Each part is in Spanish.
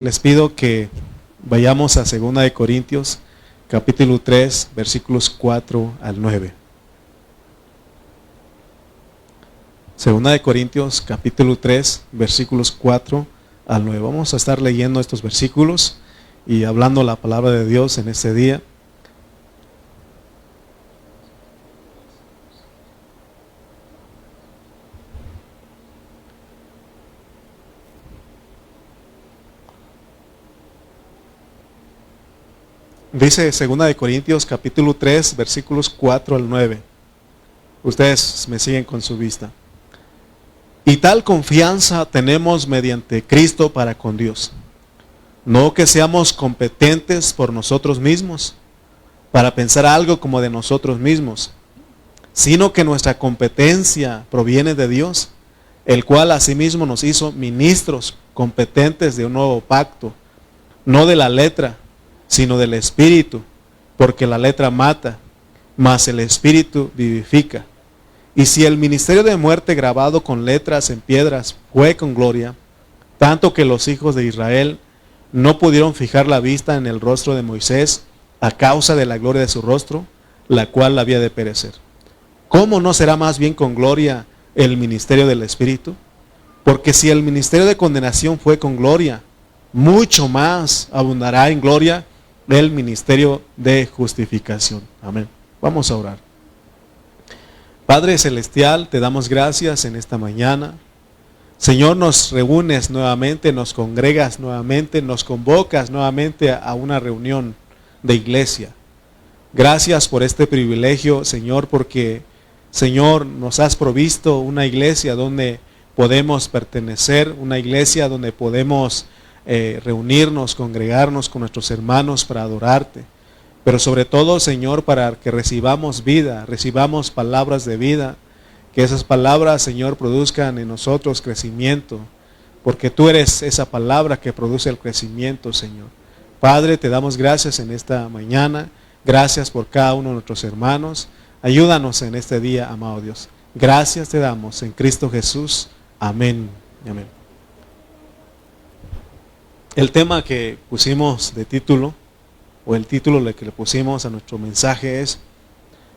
Les pido que vayamos a 2 de Corintios, capítulo 3, versículos 4 al 9. 2 de Corintios, capítulo 3, versículos 4 al 9. Vamos a estar leyendo estos versículos y hablando la palabra de Dios en este día. Dice 2 de Corintios capítulo 3 versículos 4 al 9. Ustedes me siguen con su vista. Y tal confianza tenemos mediante Cristo para con Dios. No que seamos competentes por nosotros mismos, para pensar algo como de nosotros mismos, sino que nuestra competencia proviene de Dios, el cual asimismo nos hizo ministros competentes de un nuevo pacto, no de la letra, sino del Espíritu, porque la letra mata, mas el Espíritu vivifica. Y si el ministerio de muerte grabado con letras en piedras fue con gloria, tanto que los hijos de Israel no pudieron fijar la vista en el rostro de Moisés a causa de la gloria de su rostro, la cual había de perecer. ¿Cómo no será más bien con gloria el ministerio del Espíritu? Porque si el ministerio de condenación fue con gloria, mucho más abundará en gloria el ministerio de justificación. Amén. Vamos a orar. Padre Celestial, te damos gracias en esta mañana. Señor, nos reúnes nuevamente, nos congregas nuevamente, nos convocas nuevamente a una reunión de iglesia. Gracias por este privilegio, Señor, porque, Señor, nos has provisto una iglesia donde podemos pertenecer, una iglesia donde podemos reunirnos, congregarnos con nuestros hermanos para adorarte, pero sobre todo, Señor, para que recibamos vida, recibamos palabras de vida, que esas palabras, Señor, produzcan en nosotros crecimiento, porque tú eres esa palabra que produce el crecimiento, Señor. Padre, te damos gracias en esta mañana, gracias por cada uno de nuestros hermanos, ayúdanos en este día, amado Dios. Gracias te damos en Cristo Jesús. Amén. Amén. El tema que pusimos de título, o el título que le pusimos a nuestro mensaje es: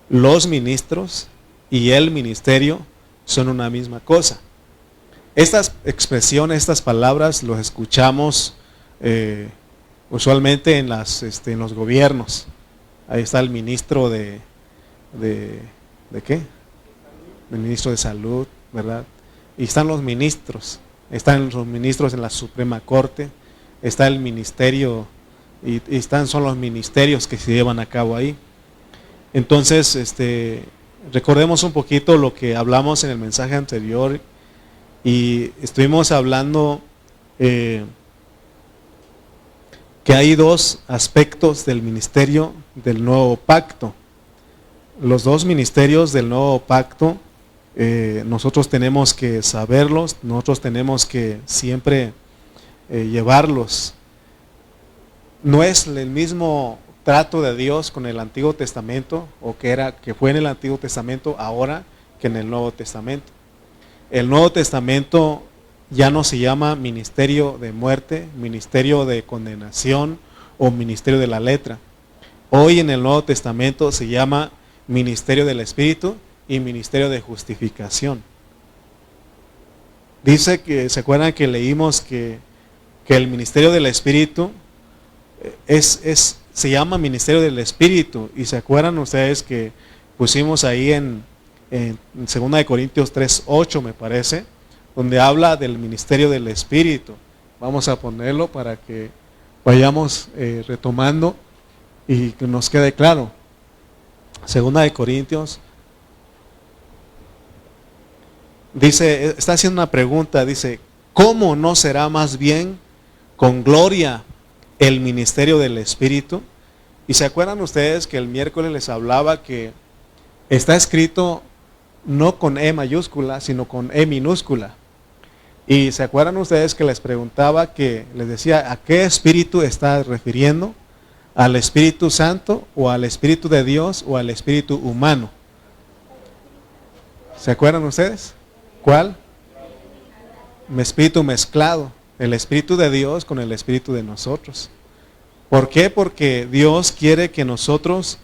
los ministros y el ministerio son una misma cosa. Estas expresiones, estas palabras, los escuchamos usualmente en los gobiernos. Ahí está el ministro ¿de qué? El ministro de Salud, ¿verdad? Y están los ministros en la Suprema Corte. Está el ministerio y son los ministerios que se llevan a cabo ahí. Entonces, recordemos un poquito lo que hablamos en el mensaje anterior y estuvimos hablando que hay dos aspectos del ministerio del nuevo pacto. Los dos ministerios del nuevo pacto, nosotros tenemos que saberlos, nosotros tenemos que siempre llevarlos. No es el mismo trato de Dios con el Antiguo Testamento, o que fue en el Antiguo Testamento ahora que en el Nuevo Testamento. El Nuevo Testamento ya no se llama ministerio de muerte, ministerio de condenación o ministerio de la letra. Hoy en el Nuevo Testamento se llama ministerio del Espíritu y ministerio de justificación. Dice que, ¿se acuerdan que leímos que el ministerio del Espíritu se llama ministerio del Espíritu? Y se acuerdan ustedes que pusimos ahí en 2 de Corintios 3:8, me parece, donde habla del ministerio del Espíritu. Vamos a ponerlo para que vayamos retomando y que nos quede claro. 2 de Corintios dice, está haciendo una pregunta, dice: ¿cómo no será más bien con gloria el ministerio del Espíritu? Y se acuerdan ustedes que el miércoles les hablaba que está escrito no con E mayúscula, sino con E minúscula. Y se acuerdan ustedes que les preguntaba, que les decía, ¿a qué espíritu está refiriendo? ¿Al Espíritu Santo o al Espíritu de Dios o al Espíritu humano? ¿Se acuerdan ustedes? ¿Cuál? Espíritu mezclado. el Espíritu de Dios con el Espíritu de nosotros. ¿Por qué? Porque Dios quiere que nosotros,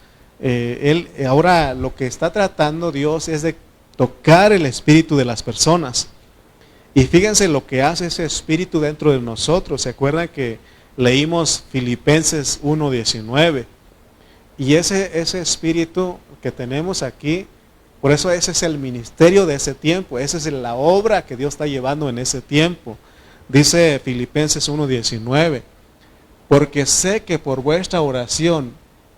ahora lo que está tratando Dios es de tocar el espíritu de las personas. Y fíjense lo que hace ese espíritu dentro de nosotros. ¿Se acuerdan que leímos Filipenses 1:19? Y ese espíritu que tenemos aquí, por eso ese es el ministerio de ese tiempo, esa es la obra que Dios está llevando en ese tiempo. Dice Filipenses 1:19, porque sé que por vuestra oración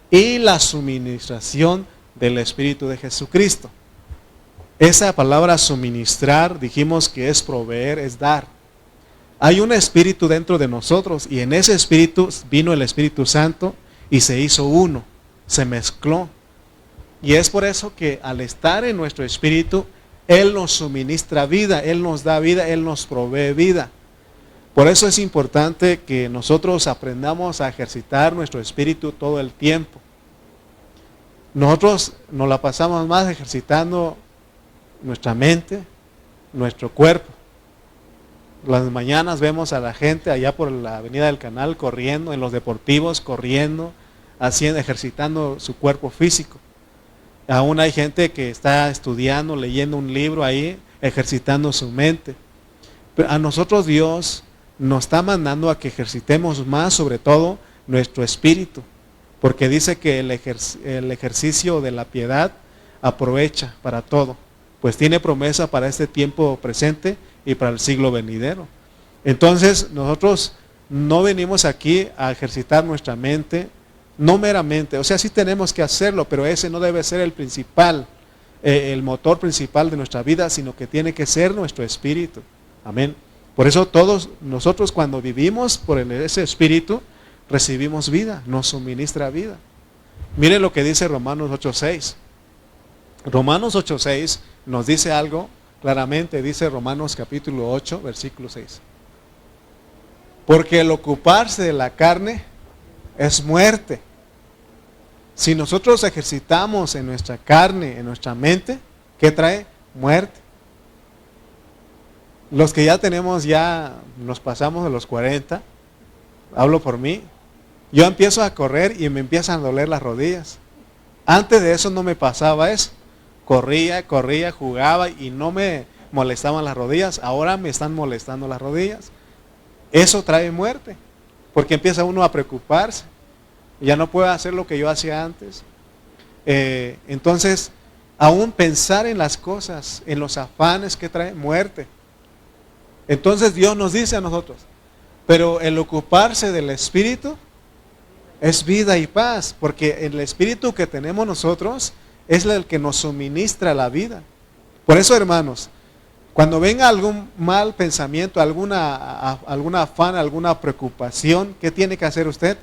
y la suministración del Espíritu de Jesucristo. Esa palabra suministrar, dijimos que es proveer, es dar. Hay un espíritu dentro de nosotros y en ese espíritu vino el Espíritu Santo y se hizo uno, se mezcló. Y es por eso que al estar en nuestro espíritu, Él nos suministra vida, Él nos da vida, Él nos provee vida. Por eso es importante que nosotros aprendamos a ejercitar nuestro espíritu todo el tiempo. Nosotros nos la pasamos más ejercitando nuestra mente, nuestro cuerpo. Las mañanas vemos a la gente allá por la avenida del Canal corriendo, en los deportivos corriendo, ejercitando su cuerpo físico. Aún hay gente que está estudiando, leyendo un libro ahí, ejercitando su mente. Pero a nosotros Dios nos está mandando a que ejercitemos más, sobre todo, nuestro espíritu. Porque dice que el ejercicio de la piedad aprovecha para todo. Pues tiene promesa para este tiempo presente y para el siglo venidero. Entonces, nosotros no venimos aquí a ejercitar nuestra mente, no meramente, o sea, sí tenemos que hacerlo, pero ese no debe ser el principal, el motor principal de nuestra vida, sino que tiene que ser nuestro espíritu. Amén. Por eso todos nosotros cuando vivimos por ese espíritu, recibimos vida, nos suministra vida. Miren lo que dice Romanos 8:6. Romanos 8:6 nos dice algo claramente, dice Romanos capítulo 8, versículo 6. Porque el ocuparse de la carne es muerte. Si nosotros ejercitamos en nuestra carne, en nuestra mente, ¿qué trae? Muerte. Los que ya tenemos, ya nos pasamos de los 40, hablo por mí, yo empiezo a correr y me empiezan a doler las rodillas. Antes de eso no me pasaba eso. Corría, jugaba y no me molestaban las rodillas. Ahora me están molestando las rodillas. Eso trae muerte, porque empieza uno a preocuparse. Ya no puedo hacer lo que yo hacía antes. Entonces, aún pensar en las cosas, en los afanes que trae muerte. Entonces Dios nos dice a nosotros, pero el ocuparse del Espíritu es vida y paz, porque el Espíritu que tenemos nosotros es el que nos suministra la vida. Por eso, hermanos, cuando venga algún mal pensamiento, algún afán, alguna preocupación, ¿qué tiene que hacer usted?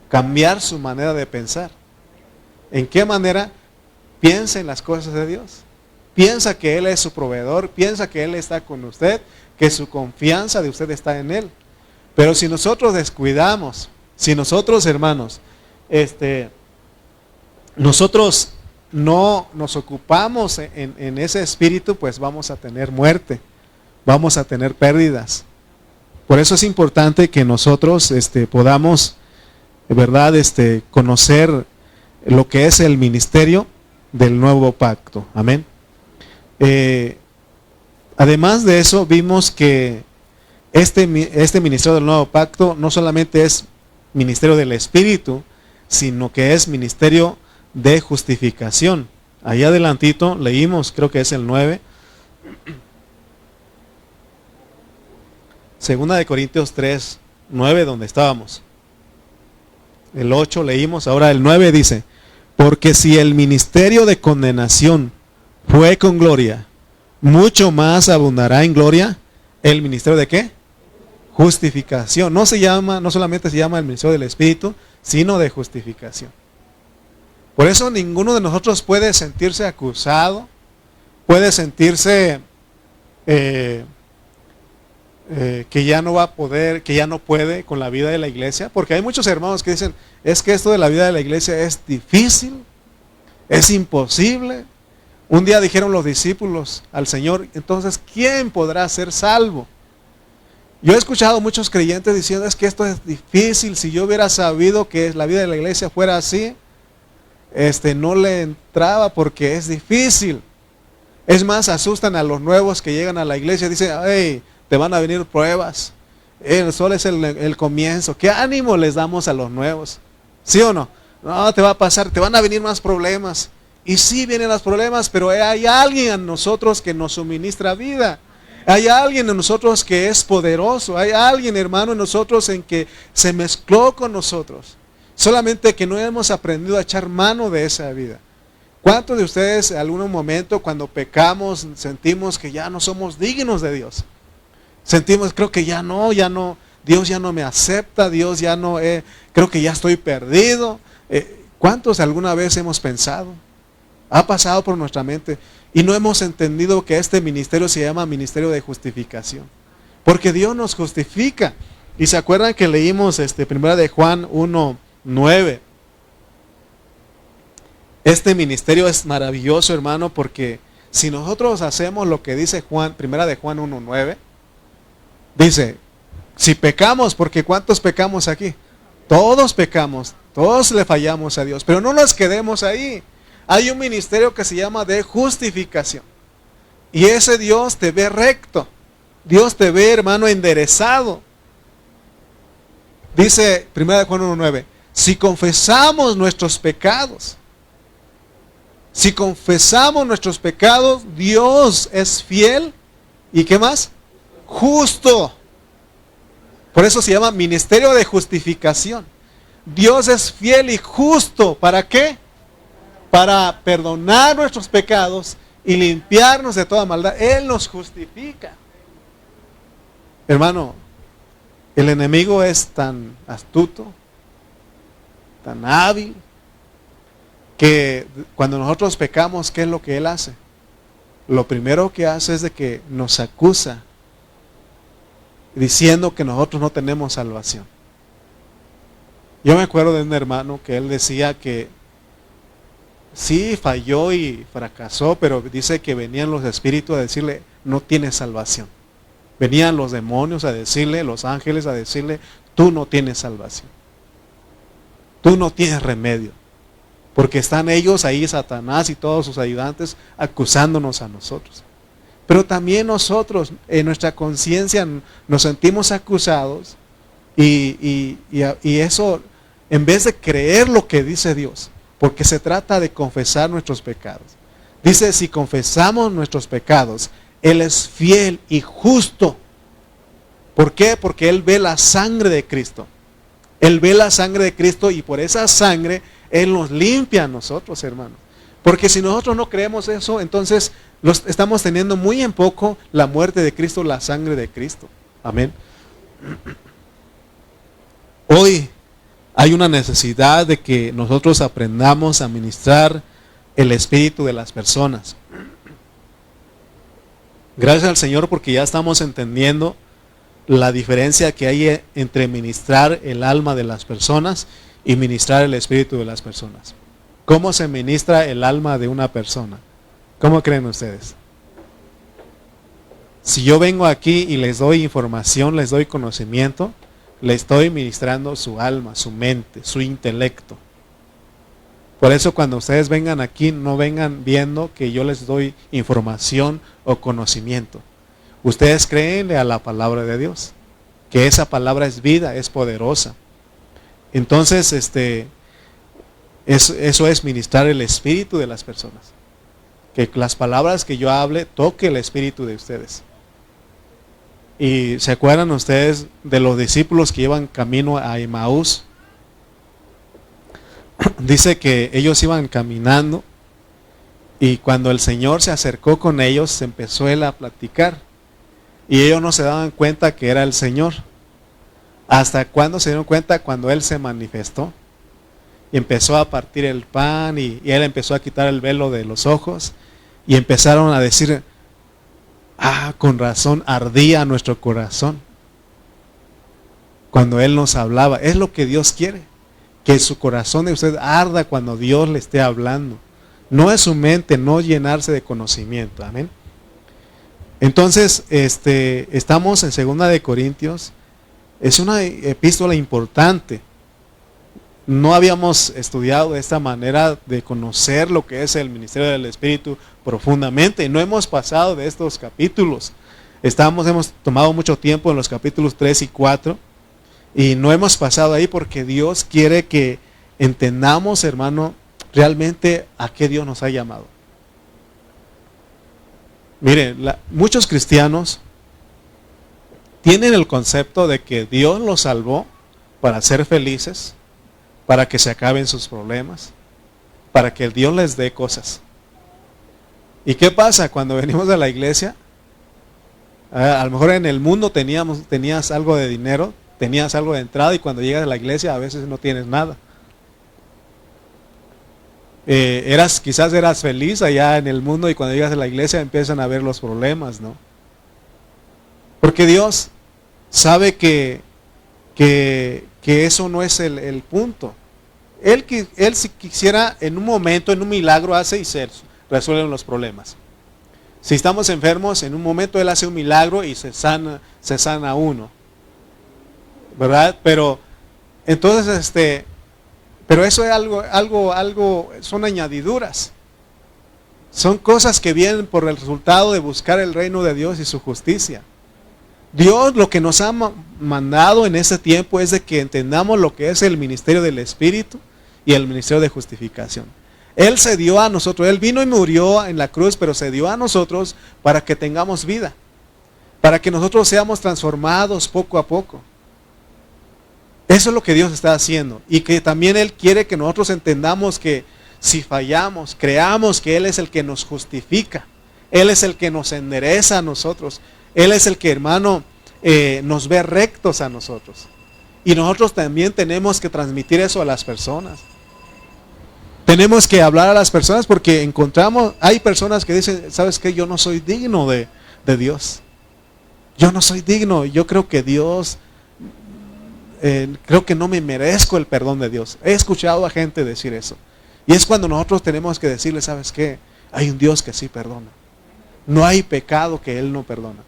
Cambiar su manera de pensar. ¿En qué manera? Piensa en las cosas de Dios. Piensa que Él es su proveedor, piensa que Él está con usted, que su confianza de usted está en Él. Pero si nosotros descuidamos, si nosotros, hermanos, nosotros no nos ocupamos en ese espíritu, pues vamos a tener muerte, vamos a tener pérdidas. Por eso es importante que nosotros podamos, ¿verdad?, conocer lo que es el ministerio del nuevo pacto. Amén. Además de eso, vimos que este ministerio del nuevo pacto no solamente es ministerio del Espíritu, sino que es ministerio de justificación. Ahí adelantito leímos, creo que es el 9. Segunda de Corintios 3, 9, donde estábamos. El 8 leímos, ahora el 9 dice, porque si el ministerio de condenación fue con gloria, mucho más abundará en gloria el ministerio de ¿qué? Justificación. No solamente se llama el ministerio del Espíritu, sino de justificación. Por eso ninguno de nosotros puede sentirse acusado, puede sentirse que ya no va a poder, que ya no puede con la vida de la iglesia, porque hay muchos hermanos que dicen, es que esto de la vida de la iglesia es difícil, es imposible. Un día dijeron los discípulos al Señor, entonces, ¿quién podrá ser salvo? Yo he escuchado muchos creyentes diciendo, es que esto es difícil, si yo hubiera sabido que la vida de la iglesia fuera así, no le entraba porque es difícil. Es más, asustan a los nuevos que llegan a la iglesia, dicen, hey, te van a venir pruebas, solo es el comienzo. ¿Qué ánimo les damos a los nuevos? ¿Sí o no? No, te va a pasar, te van a venir más problemas. Y sí vienen los problemas, pero hay alguien en nosotros que nos suministra vida. Hay alguien en nosotros que es poderoso. Hay alguien, hermano, en nosotros en que se mezcló con nosotros. Solamente que no hemos aprendido a echar mano de esa vida. ¿Cuántos de ustedes en algún momento cuando pecamos sentimos que ya no somos dignos de Dios? Sentimos, creo que ya no, Dios ya no me acepta, Dios ya no, creo que ya estoy perdido. ¿Cuántos alguna vez hemos pensado? Ha pasado por nuestra mente y no hemos entendido que este ministerio se llama ministerio de justificación. Porque Dios nos justifica. Y se acuerdan que leímos primera de Juan 1:9. Este ministerio es maravilloso, hermano, porque si nosotros hacemos lo que dice Juan, primera de Juan 1:9, dice, si pecamos, porque ¿cuántos pecamos aquí? Todos pecamos, todos le fallamos a Dios, pero no nos quedemos ahí. Hay un ministerio que se llama de justificación. Y ese Dios te ve recto. Dios te ve, hermano, enderezado. Dice 1 Juan 1:9, si confesamos nuestros pecados, Dios es fiel. ¿Y qué más? Justo. Por eso se llama ministerio de justificación. Dios es fiel y justo. ¿Para qué? Para perdonar nuestros pecados y limpiarnos de toda maldad. Él nos justifica. Hermano, el enemigo es tan astuto, tan hábil, que cuando nosotros pecamos, ¿qué es lo que él hace? Lo primero que hace es de que nos acusa, diciendo que nosotros no tenemos salvación. Yo me acuerdo de un hermano que él decía que sí, falló y fracasó, pero dice que venían los espíritus a decirle, no tienes salvación. Venían los demonios a decirle, los ángeles a decirle, tú no tienes salvación. Tú no tienes remedio. Porque están ellos ahí, Satanás y todos sus ayudantes, acusándonos a nosotros. Pero también nosotros, en nuestra conciencia, nos sentimos acusados y eso, en vez de creer lo que dice Dios, porque se trata de confesar nuestros pecados. Dice, si confesamos nuestros pecados, Él es fiel y justo. ¿Por qué? Porque Él ve la sangre de Cristo. Él ve la sangre de Cristo y por esa sangre Él nos limpia a nosotros, hermanos. Porque si nosotros no creemos eso, entonces estamos teniendo muy en poco la muerte de Cristo, la sangre de Cristo. Amén. Hoy hay una necesidad de que nosotros aprendamos a ministrar el espíritu de las personas. Gracias al Señor porque ya estamos entendiendo la diferencia que hay entre ministrar el alma de las personas y ministrar el espíritu de las personas. ¿Cómo se ministra el alma de una persona? ¿Cómo creen ustedes? Si yo vengo aquí y les doy información, les doy conocimiento, le estoy ministrando su alma, su mente, su intelecto. Por eso cuando ustedes vengan aquí, no vengan viendo que yo les doy información o conocimiento. Ustedes créenle a la palabra de Dios, que esa palabra es vida, es poderosa. Entonces, eso es ministrar el espíritu de las personas. Que las palabras que yo hable toque el espíritu de ustedes. Y ¿se acuerdan ustedes de los discípulos que iban camino a Emaús? Dice que ellos iban caminando y cuando el Señor se acercó con ellos, se empezó él a platicar. Y ellos no se daban cuenta que era el Señor. ¿Hasta cuándo se dieron cuenta? Cuando Él se manifestó. Y empezó a partir el pan y Él empezó a quitar el velo de los ojos. Y empezaron a decir, con razón ardía nuestro corazón. Cuando Él nos hablaba. Es lo que Dios quiere. Que su corazón de usted arda cuando Dios le esté hablando. No es su mente, no llenarse de conocimiento. Amén. Entonces, estamos en 2 Corintios. Es una epístola importante. No habíamos estudiado de esta manera de conocer lo que es el ministerio del Espíritu profundamente. No hemos pasado de estos capítulos. Hemos tomado mucho tiempo en los capítulos 3 y 4 y no hemos pasado ahí porque Dios quiere que entendamos, hermano, realmente a qué Dios nos ha llamado. Miren, muchos cristianos tienen el concepto de que Dios los salvó para ser felices, para que se acaben sus problemas, para que Dios les dé cosas. ¿Y qué pasa cuando venimos a la iglesia? A lo mejor en el mundo tenías algo de dinero, tenías algo de entrada, y cuando llegas a la iglesia a veces no tienes nada. Quizás eras feliz allá en el mundo, y cuando llegas a la iglesia empiezan a ver los problemas, ¿no? Porque Dios sabe que eso no es el punto. Él si quisiera, en un momento, en un milagro, hace y se resuelven los problemas. Si estamos enfermos, en un momento Él hace un milagro y se sana uno, ¿verdad? Pero entonces, pero eso es algo, son añadiduras. Son cosas que vienen por el resultado de buscar el reino de Dios y su justicia. Dios lo que nos ha mandado en ese tiempo es de que entendamos lo que es el ministerio del Espíritu y el ministerio de justificación. Él se dio a nosotros, Él vino y murió en la cruz, pero se dio a nosotros para que tengamos vida, para que nosotros seamos transformados poco a poco. Eso es lo que Dios está haciendo, y que también Él quiere que nosotros entendamos que si fallamos, creamos que Él es el que nos justifica, Él es el que nos endereza a nosotros, Él es el que, hermano, nos ve rectos a nosotros. Y nosotros también tenemos que transmitir eso a las personas. Tenemos que hablar a las personas porque hay personas que dicen, ¿sabes qué? Yo no soy digno de Dios. Yo no soy digno. Yo creo que Dios, creo que no me merezco el perdón de Dios. He escuchado a gente decir eso. Y es cuando nosotros tenemos que decirle, ¿sabes qué? Hay un Dios que sí perdona. No hay pecado que Él no perdona.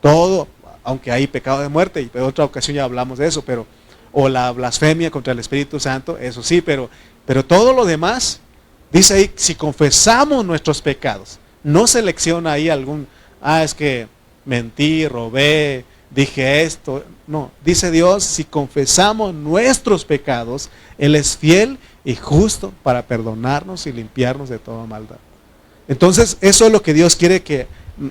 Todo, aunque hay pecado de muerte, y en otra ocasión ya hablamos de eso, o la blasfemia contra el Espíritu Santo, eso sí, pero todo lo demás, dice ahí, si confesamos nuestros pecados, no selecciona ahí es que mentí, robé, dije esto. No, dice Dios, si confesamos nuestros pecados, Él es fiel y justo para perdonarnos y limpiarnos de toda maldad. Entonces, eso es lo que Dios quiere que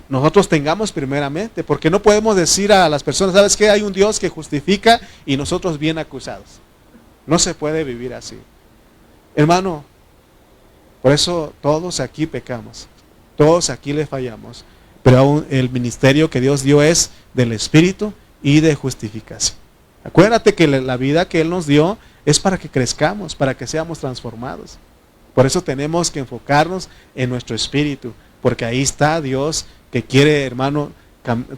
nosotros tengamos primeramente, porque no podemos decir a las personas, ¿sabes qué? Hay un Dios que justifica y nosotros bien acusados. No se puede vivir así. Hermano, por eso todos aquí pecamos, todos aquí le fallamos, pero aún el ministerio que Dios dio es del Espíritu y de justificación. Acuérdate que la vida que Él nos dio es para que crezcamos, para que seamos transformados. Por eso tenemos que enfocarnos en nuestro espíritu, porque ahí está Dios que quiere, hermano,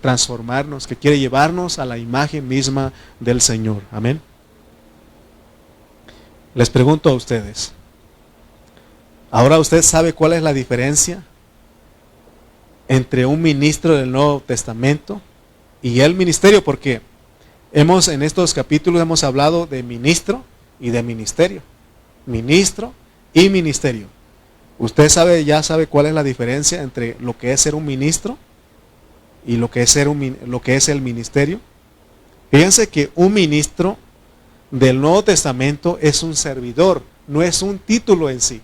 transformarnos, que quiere llevarnos a la imagen misma del Señor. Amén. Les pregunto a ustedes, ¿ahora usted sabe cuál es la diferencia entre un ministro del Nuevo Testamento y el ministerio? Porque en estos capítulos hemos hablado de ministro y de ministerio. Ministro y ministerio. ¿Usted ya sabe cuál es la diferencia entre lo que es ser un ministro y lo que es el ministerio? Fíjense que un ministro del Nuevo Testamento es un servidor, no es un título en sí.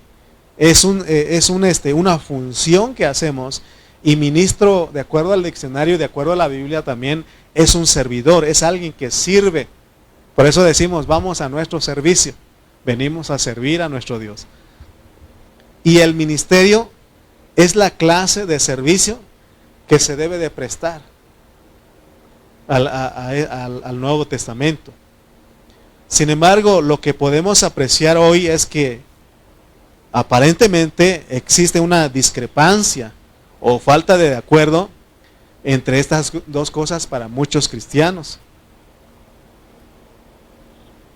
Es una función que hacemos, y ministro, de acuerdo al diccionario, de acuerdo a la Biblia, también es un servidor, es alguien que sirve. Por eso decimos, vamos a nuestro servicio, venimos a servir a nuestro Dios. Y el ministerio es la clase de servicio que se debe de prestar al Nuevo Testamento. Sin embargo, lo que podemos apreciar hoy es que aparentemente existe una discrepancia o falta de acuerdo entre estas dos cosas para muchos cristianos.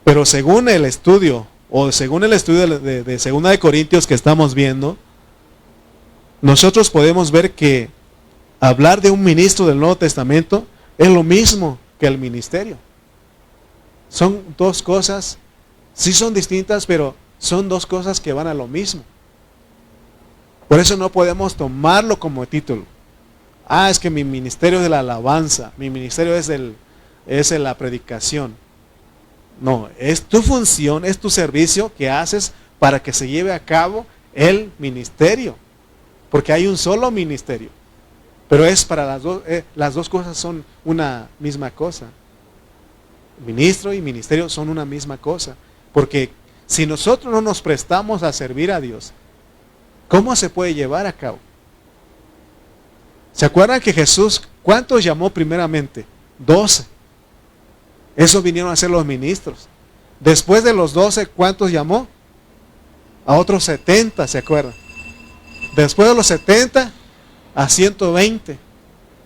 Pero según el estudio de 2 Corintios que estamos viendo, nosotros podemos ver que hablar de un ministro del Nuevo Testamento es lo mismo que el ministerio. Son dos cosas, sí son distintas, pero son dos cosas que van a lo mismo. Por eso no podemos tomarlo como título. Es que mi ministerio es de la alabanza, mi ministerio es de la predicación. No, es tu función, es tu servicio que haces para que se lleve a cabo el ministerio. Porque hay un solo ministerio. Pero es para las dos cosas son una misma cosa. Ministro y ministerio son una misma cosa. Porque si nosotros no nos prestamos a servir a Dios, ¿cómo se puede llevar a cabo? ¿Se acuerdan que Jesús, cuántos llamó primeramente? 12. Eso vinieron a ser los ministros. Después de los 12, ¿cuántos llamó? A otros 70, ¿se acuerdan? Después de los 70, a 120.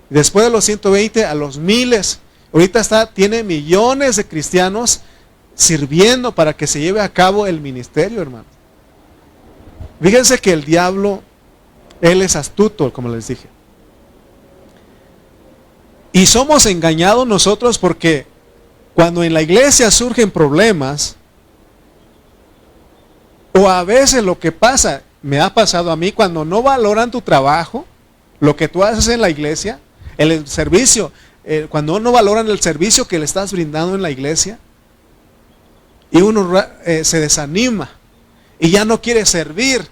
Después de los 120, a los miles. Ahorita tiene millones de cristianos sirviendo para que se lleve a cabo el ministerio, hermanos. Fíjense que el diablo, él es astuto, como les dije. Y somos engañados nosotros porque cuando en la iglesia surgen problemas, o a veces lo que pasa, me ha pasado a mí, cuando no valoran tu trabajo, lo que tú haces en la iglesia, el servicio, cuando no valoran el servicio que le estás brindando en la iglesia, y uno se desanima y ya no quiere servir.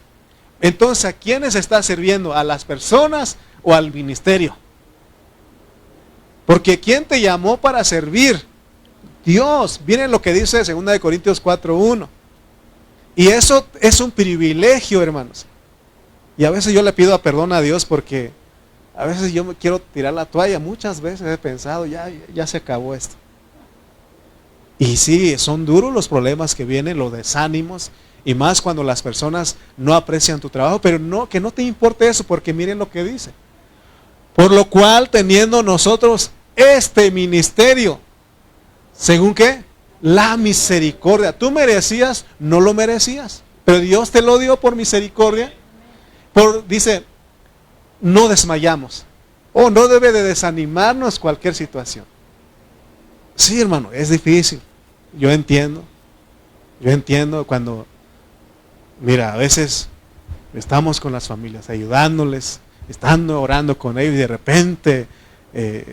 Entonces, ¿a quiénes está sirviendo? ¿A las personas o al ministerio? Porque ¿quién te llamó para servir? Dios. Miren lo que dice 2 Corintios 4:1. Y eso es un privilegio, hermanos. Y a veces yo le pido perdón a Dios porque a veces yo me quiero tirar la toalla. Muchas veces he pensado, ya se acabó esto. Y sí, son duros los problemas que vienen, los desánimos. Y más cuando las personas no aprecian tu trabajo. Pero no, que no te importe eso, porque miren lo que dice. Por lo cual, teniendo nosotros este ministerio, ¿según qué? La misericordia. Tú merecías, no lo merecías, pero Dios te lo dio por misericordia. Dice, no desmayamos. No debe de desanimarnos cualquier situación. Sí, hermano, es difícil. Yo entiendo cuando, mira, a veces estamos con las familias, ayudándoles, estando orando con ellos y de repente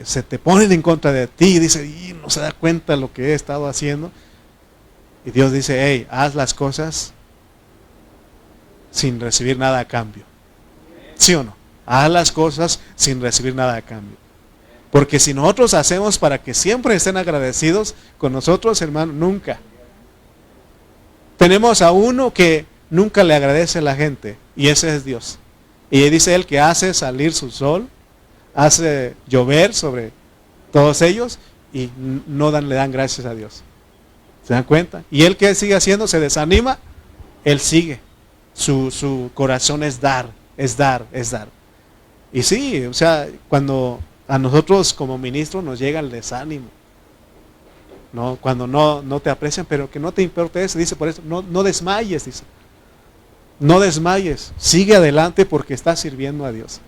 se te ponen en contra de ti y dice, no se da cuenta de lo que he estado haciendo. Y Dios dice, hey, haz las cosas sin recibir nada a cambio. ¿Sí o no? Haz las cosas sin recibir nada a cambio. Porque si nosotros hacemos para que siempre estén agradecidos con nosotros, hermano, nunca. Tenemos a uno que nunca le agradece a la gente, y ese es Dios. Y dice él que hace salir su sol, hace llover sobre todos ellos, y le dan gracias a Dios. ¿Se dan cuenta? Y él, que sigue haciendo, se desanima, él sigue. Su corazón es dar, es dar, es dar. Y sí, o sea, cuando a nosotros como ministros nos llega el desánimo, ¿no? Cuando no te aprecian, pero que no te importe eso, dice, por eso, no desmayes, dice. No desmayes, sigue adelante porque estás sirviendo a Dios.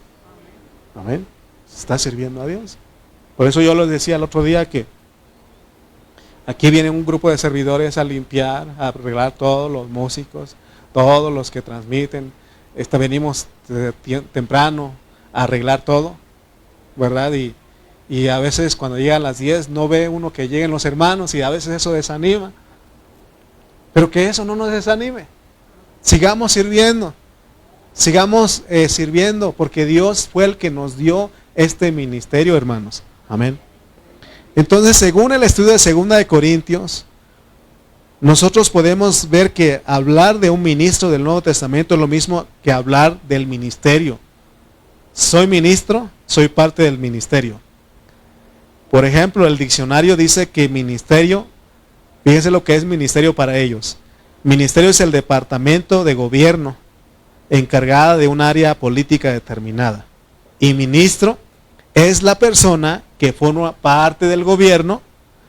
Amén. Estás sirviendo a Dios. Por eso yo les decía el otro día que aquí viene un grupo de servidores a limpiar, a arreglar todos los músicos, todos los que transmiten. Venimos temprano a arreglar todo, ¿verdad? Y a veces cuando llegan las 10 no ve uno que lleguen los hermanos y a veces eso desanima. Pero que eso no nos desanime. Sigamos sirviendo. Sigamos sirviendo porque Dios fue el que nos dio este ministerio, hermanos. Amén. Entonces, según el estudio de 2 Corintios, nosotros podemos ver que hablar de un ministro del Nuevo Testamento es lo mismo que hablar del ministerio. Soy ministro, soy parte del ministerio. Por ejemplo, el diccionario dice que ministerio, fíjense lo que es ministerio para ellos. Ministerio es el departamento de gobierno encargada de un área política determinada. Y ministro es la persona que forma parte del gobierno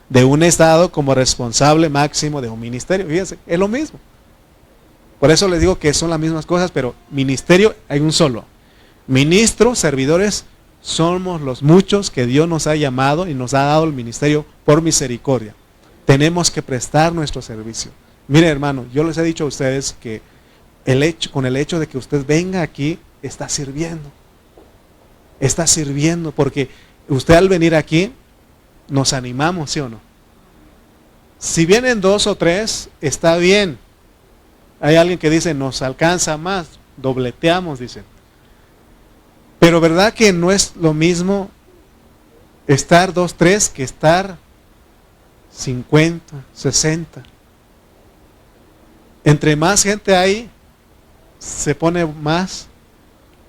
de un estado como responsable máximo de un ministerio. Fíjense, es lo mismo. Por eso les digo que son las mismas cosas, pero ministerio hay un solo. Ministro, servidores, somos los muchos que Dios nos ha llamado y nos ha dado el ministerio por misericordia. Tenemos que prestar nuestro servicio. Mire, hermano, yo les he dicho a ustedes que con el hecho de que usted venga aquí, está sirviendo. Está sirviendo, porque usted al venir aquí, nos animamos, ¿sí o no? Si vienen 2 o 3, está bien. Hay alguien que dice, nos alcanza más, dobleteamos, dicen. Pero ¿verdad que no es lo mismo estar 2, 3 que estar 50, 60? Entre más gente hay, se pone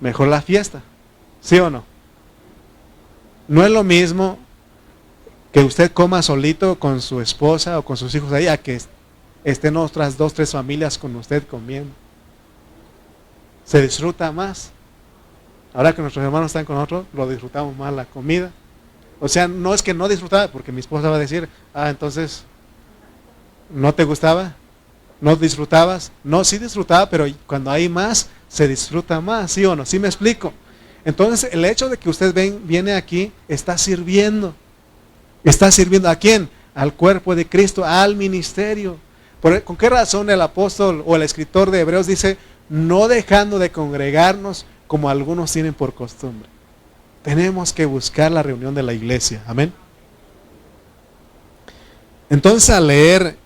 mejor la fiesta, ¿sí o no? No es lo mismo que usted coma solito con su esposa o con sus hijos ahí, a que estén otras 2, 3 familias con usted comiendo. Se disfruta más. Ahora que nuestros hermanos están con nosotros, lo disfrutamos más la comida. O sea, no es que no disfrutaba, porque mi esposa va a decir, entonces, ¿no te gustaba? ¿No disfrutabas? No, sí disfrutaba, pero cuando hay más, se disfruta más, ¿sí o no? ¿Sí me explico? Entonces, el hecho de que usted viene aquí, está sirviendo. ¿Está sirviendo a quién? Al cuerpo de Cristo, al ministerio. ¿Con qué razón el apóstol o el escritor de Hebreos dice, no dejando de congregarnos como algunos tienen por costumbre? Tenemos que buscar la reunión de la iglesia. Amén. Entonces, al leer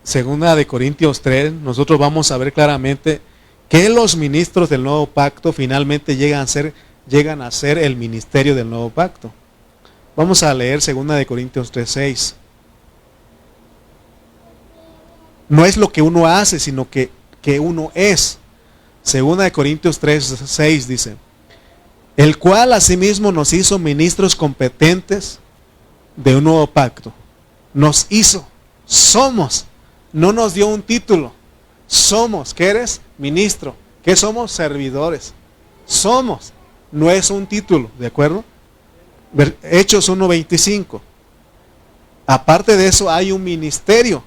2 de Corintios 3, nosotros vamos a ver claramente que los ministros del nuevo pacto finalmente llegan a ser el ministerio del nuevo pacto. Vamos a leer 2 de Corintios 3:6. No es lo que uno hace, sino que uno es. 2 de Corintios 3:6 dice, el cual asimismo nos hizo ministros competentes de un nuevo pacto. Nos hizo, somos, no nos dio un título. Somos, ¿qué eres? Ministro. ¿Qué somos? Servidores. Somos, no es un título, ¿de acuerdo? Hechos 1:25. Aparte de eso hay un ministerio.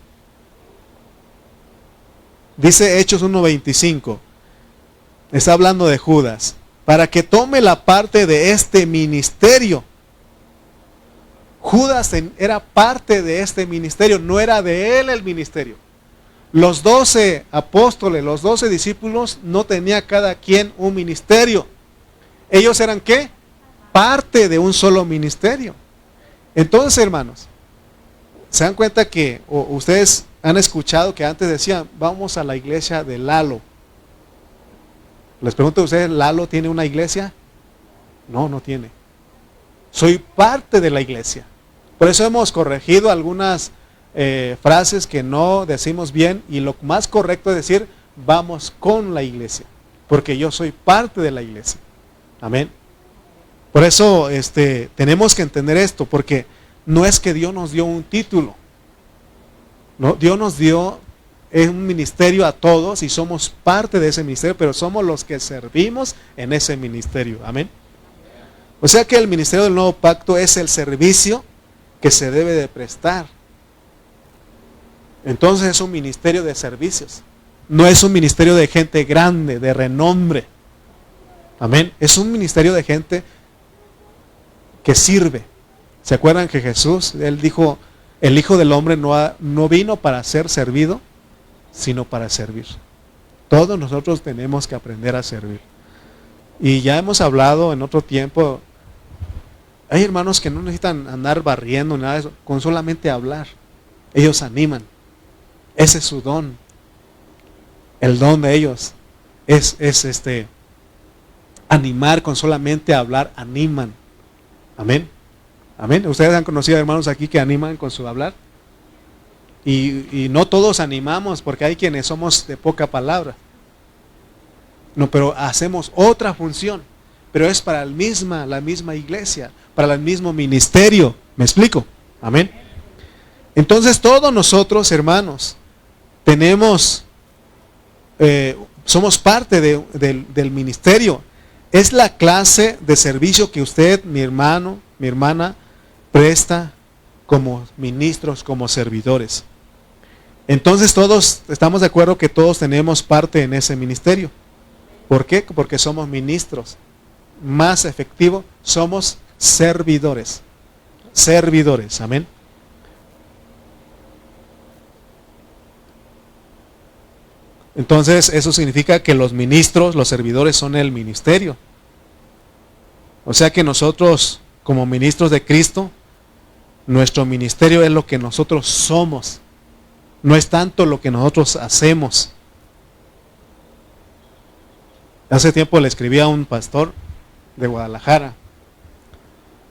Dice Hechos 1:25. Está hablando de Judas. Para que tome la parte de este ministerio. Judas era parte de este ministerio, no era de él el ministerio. Los 12 apóstoles, los 12 discípulos, no tenía cada quien un ministerio. Ellos eran ¿qué? Parte de un solo ministerio. Entonces, hermanos, se dan cuenta que ustedes han escuchado que antes decían, vamos a la iglesia de Lalo. Les pregunto a ustedes, ¿Lalo tiene una iglesia? No, no tiene. Soy parte de la iglesia. Por eso hemos corregido algunas frases que no decimos bien, y lo más correcto es decir, vamos con la iglesia, porque yo soy parte de la iglesia. Amén. Por eso tenemos que entender esto, porque no es que Dios nos dio un título. No, Dios nos dio un ministerio a todos y somos parte de ese ministerio, pero somos los que servimos en ese ministerio. Amén. O sea que el ministerio del nuevo pacto es el servicio que se debe de prestar. Entonces es un ministerio de servicios. No es un ministerio de gente grande, de renombre. Amén. Es un ministerio de gente que sirve. ¿Se acuerdan que Jesús, él dijo, el Hijo del Hombre no vino para ser servido, sino para servir? Todos nosotros tenemos que aprender a servir. Y ya hemos hablado en otro tiempo, hay hermanos que no necesitan andar barriendo, nada de eso, con solamente hablar. Ellos animan. Ese es su don. El don de ellos es animar. Con solamente hablar, animan. Amén. Amén. Ustedes han conocido hermanos aquí que animan con su hablar. Y no todos animamos, porque hay quienes somos de poca palabra. No, pero hacemos otra función. Pero es para la misma iglesia, para el mismo ministerio. ¿Me explico? Amén. Entonces todos nosotros, hermanos, somos parte del ministerio. Es la clase de servicio que usted, mi hermano, mi hermana, presta como ministros, como servidores. Entonces todos estamos de acuerdo que todos tenemos parte en ese ministerio. ¿Por qué? Porque somos ministros. más efectivo, somos servidores. Servidores, amén. Entonces, eso significa que los ministros, los servidores son el ministerio. O sea que nosotros, como ministros de Cristo, nuestro ministerio es lo que nosotros somos. No es tanto lo que nosotros hacemos. Hace tiempo le escribí a un pastor de Guadalajara.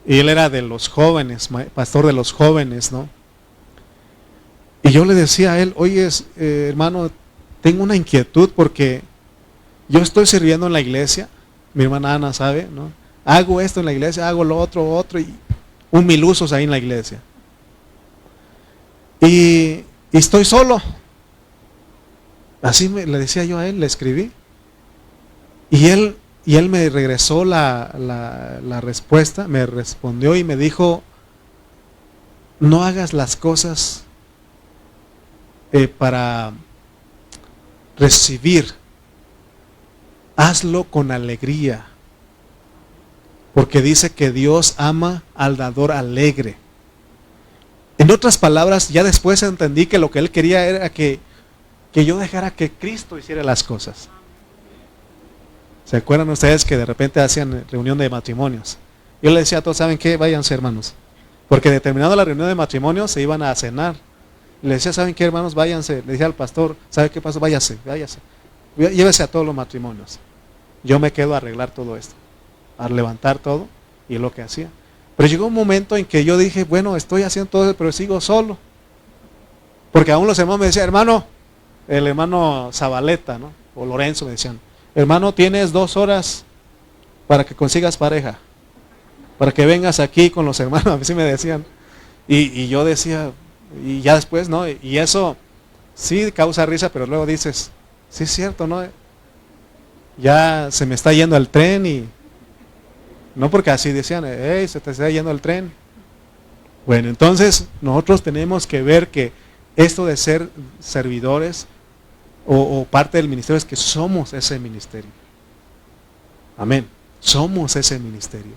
Y él era de los jóvenes, pastor de los jóvenes, ¿no? Y yo le decía a él, oye, hermano, tengo una inquietud porque yo estoy sirviendo en la iglesia, mi hermana Ana sabe, ¿no? Hago esto en la iglesia, hago lo otro, y un mil usos ahí en la iglesia. Y estoy solo. Así le decía yo a él, le escribí. Y él me regresó la respuesta, me respondió y me dijo, no hagas las cosas para recibir, hazlo con alegría, porque dice que Dios ama al dador alegre. En otras palabras, ya después entendí que lo que él quería era que yo dejara que Cristo hiciera las cosas. ¿Se acuerdan ustedes que de repente hacían reunión de matrimonios? Yo le decía a todos, ¿saben qué? Váyanse, hermanos. Porque determinado la reunión de matrimonios se iban a cenar. Le decía, ¿saben qué, hermanos? Váyanse. Le decía al pastor, ¿sabe qué pasó? Váyase. Llévese a todos los matrimonios. Yo me quedo a arreglar todo esto, a levantar todo, y es lo que hacía. Pero llegó un momento en que yo dije, bueno, estoy haciendo todo eso, pero sigo solo. Porque aún los hermanos me decían, hermano, el hermano Zabaleta, ¿no? O Lorenzo me decían, hermano, tienes 2 horas para que consigas pareja, para que vengas aquí con los hermanos, a mí sí me decían. Y yo decía, y ya después, ¿no? Y eso sí causa risa, pero luego dices, sí es cierto, ¿no? Ya se me está yendo el tren y... No, porque así decían, hey, se te está yendo el tren. Bueno, entonces nosotros tenemos que ver que esto de ser servidores o parte del ministerio es que somos ese ministerio. Amén. Somos ese ministerio.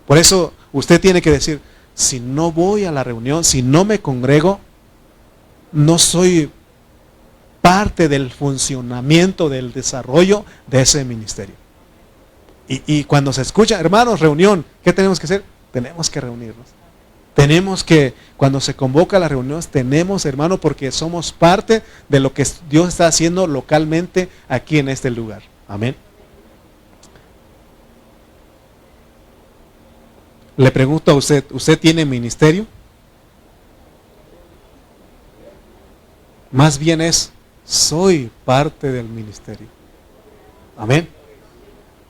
Por eso usted tiene que decir, si no voy a la reunión, si no me congrego, no soy parte del funcionamiento, del desarrollo de ese ministerio. Y cuando se escucha, hermanos, reunión, ¿qué tenemos que hacer? Tenemos que reunirnos. Tenemos que, cuando se convoca a las reuniones, tenemos, hermano, porque somos parte de lo que Dios está haciendo localmente aquí en este lugar. Amén. Le pregunto a usted, ¿usted tiene ministerio? Más bien es, soy parte del ministerio. Amén.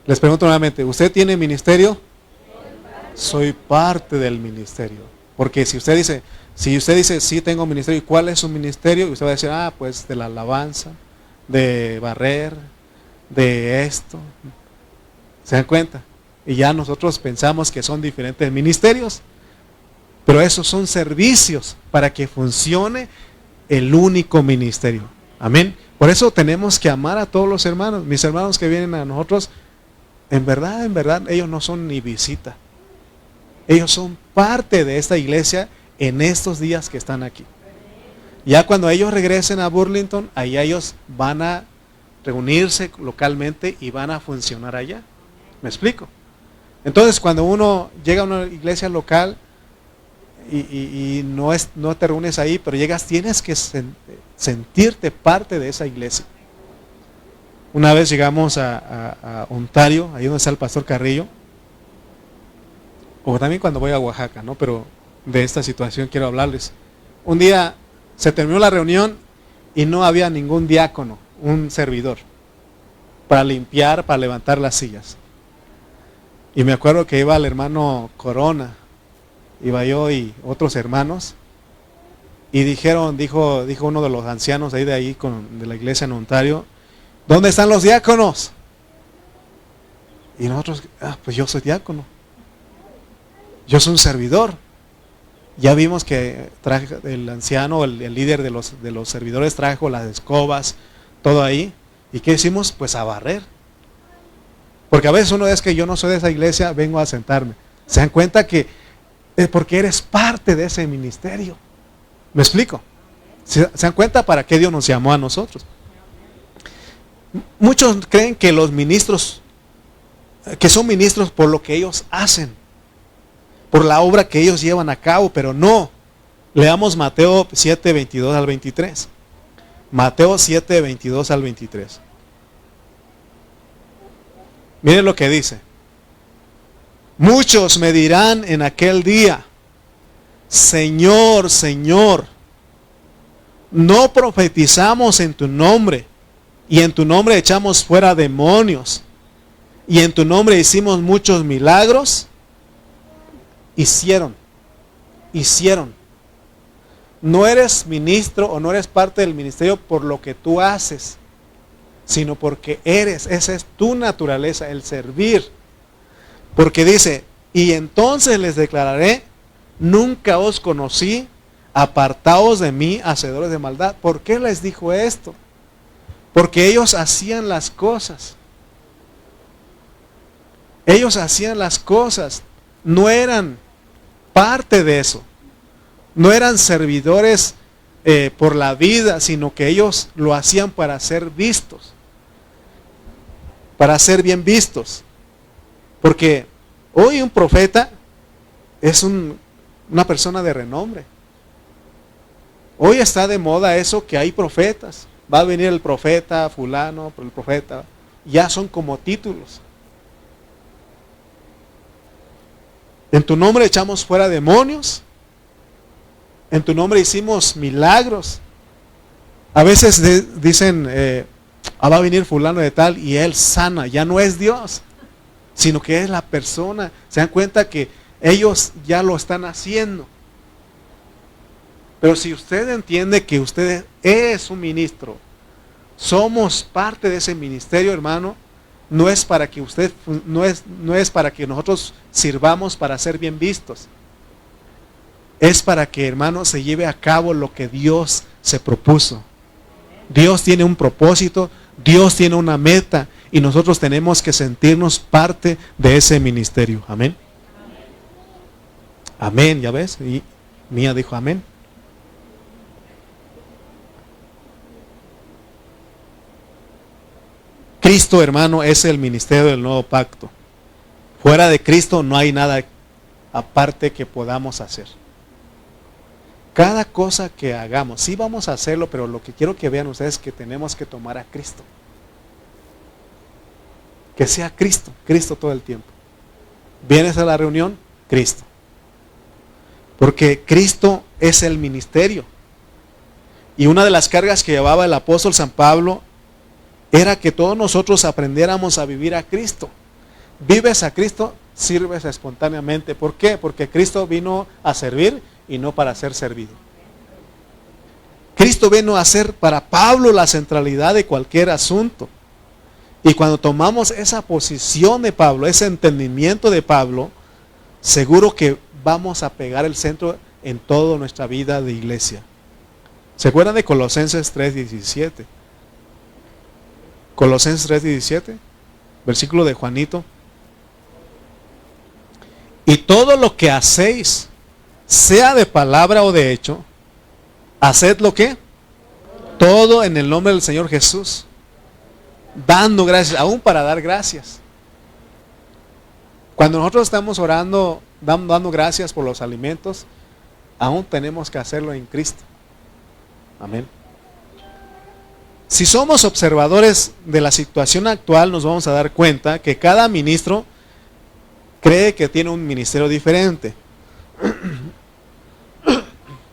Les pregunto nuevamente, ¿usted tiene ministerio? Soy parte del ministerio. Porque si usted dice, sí tengo ministerio, ¿y cuál es su ministerio? Y usted va a decir, pues de la alabanza, de barrer, de esto. ¿Se dan cuenta? Y ya nosotros pensamos que son diferentes ministerios. Pero esos son servicios para que funcione el único ministerio. Amén. Por eso tenemos que amar a todos los hermanos. Mis hermanos que vienen a nosotros, en verdad, ellos no son ni visita. Ellos son parte de esta iglesia en estos días que están aquí. Ya cuando ellos regresen a Burlington, allá ellos van a reunirse localmente y van a funcionar allá. ¿Me explico? Entonces, cuando uno llega a una iglesia local y no te reúnes ahí, pero llegas, tienes que sentirte parte de esa iglesia. Una vez llegamos a Ontario, ahí donde está el pastor Carrillo, o también cuando voy a Oaxaca, ¿no? Pero de esta situación quiero hablarles. Un día se terminó la reunión y no había ningún diácono, un servidor, para limpiar, para levantar las sillas. Y me acuerdo que iba el hermano Corona, iba yo y otros hermanos, y dijo uno de los ancianos de ahí de la iglesia en Ontario, ¿dónde están los diáconos? Y nosotros, pues yo soy diácono. Yo soy un servidor. Ya vimos que el anciano, el líder de los servidores trajo las escobas, todo ahí. ¿Y qué hicimos? Pues a barrer. Porque a veces uno es que yo no soy de esa iglesia, vengo a sentarme. Se dan cuenta que es porque eres parte de ese ministerio. ¿Me explico? ¿Se dan cuenta para qué Dios nos llamó a nosotros? Muchos creen que los ministros, que son ministros por lo que ellos hacen, por la obra que ellos llevan a cabo, pero no. Leamos Mateo 7, 22 al 23. Mateo 7, 22 al 23. Miren lo que dice. Muchos me dirán en aquel día, Señor, Señor, no profetizamos en tu nombre, y en tu nombre echamos fuera demonios, y en tu nombre hicimos muchos milagros. Hicieron. No eres ministro o no eres parte del ministerio por lo que tú haces, sino porque eres, esa es tu naturaleza, el servir. Porque dice, y entonces les declararé, nunca os conocí, apartaos de mí, hacedores de maldad. ¿Por qué les dijo esto? Porque ellos hacían las cosas. Ellos hacían las cosas, no eran parte de eso. No eran servidores por la vida, sino que ellos lo hacían para ser vistos. Para ser bien vistos. Porque hoy un profeta es una persona de renombre. Hoy está de moda eso que hay profetas. Va a venir el profeta fulano, el profeta. Ya son como títulos. En tu nombre echamos fuera demonios. En tu nombre hicimos milagros. A veces dicen, va a venir fulano de tal y él sana. Ya no es Dios, sino que es la persona. Se dan cuenta que ellos ya lo están haciendo. Pero si usted entiende que usted es un ministro, somos parte de ese ministerio, hermano, no es para que usted, no es para que nosotros sirvamos para ser bien vistos. Es para que, hermano, se lleve a cabo lo que Dios se propuso. Dios tiene un propósito, Dios tiene una meta y nosotros tenemos que sentirnos parte de ese ministerio. Amén. Amén, ya ves. Y Mía dijo amén. Cristo, hermano, es el ministerio del nuevo pacto. Fuera de Cristo no hay nada aparte que podamos hacer. Cada cosa que hagamos, sí vamos a hacerlo, pero lo que quiero que vean ustedes es que tenemos que tomar a Cristo. Que sea Cristo, Cristo todo el tiempo. ¿Vienes a la reunión? Cristo. Porque Cristo es el ministerio. Y una de las cargas que llevaba el apóstol San Pablo era que todos nosotros aprendiéramos a vivir a Cristo. Vives a Cristo, sirves espontáneamente. ¿Por qué? Porque Cristo vino a servir y no para ser servido. Cristo vino a ser para Pablo la centralidad de cualquier asunto. Y cuando tomamos esa posición de Pablo, ese entendimiento de Pablo, seguro que vamos a pegar el centro en toda nuestra vida de iglesia. ¿Se acuerdan de Colosenses 3:17? Colosenses 3:17, versículo de Juanito. Y todo lo que hacéis, sea de palabra o de hecho, haced lo que, todo en el nombre del Señor Jesús, dando gracias, aún para dar gracias. Cuando nosotros estamos orando, dando gracias por los alimentos, aún tenemos que hacerlo en Cristo. Amén. Si somos observadores de la situación actual, nos vamos a dar cuenta que cada ministro cree que tiene un ministerio diferente.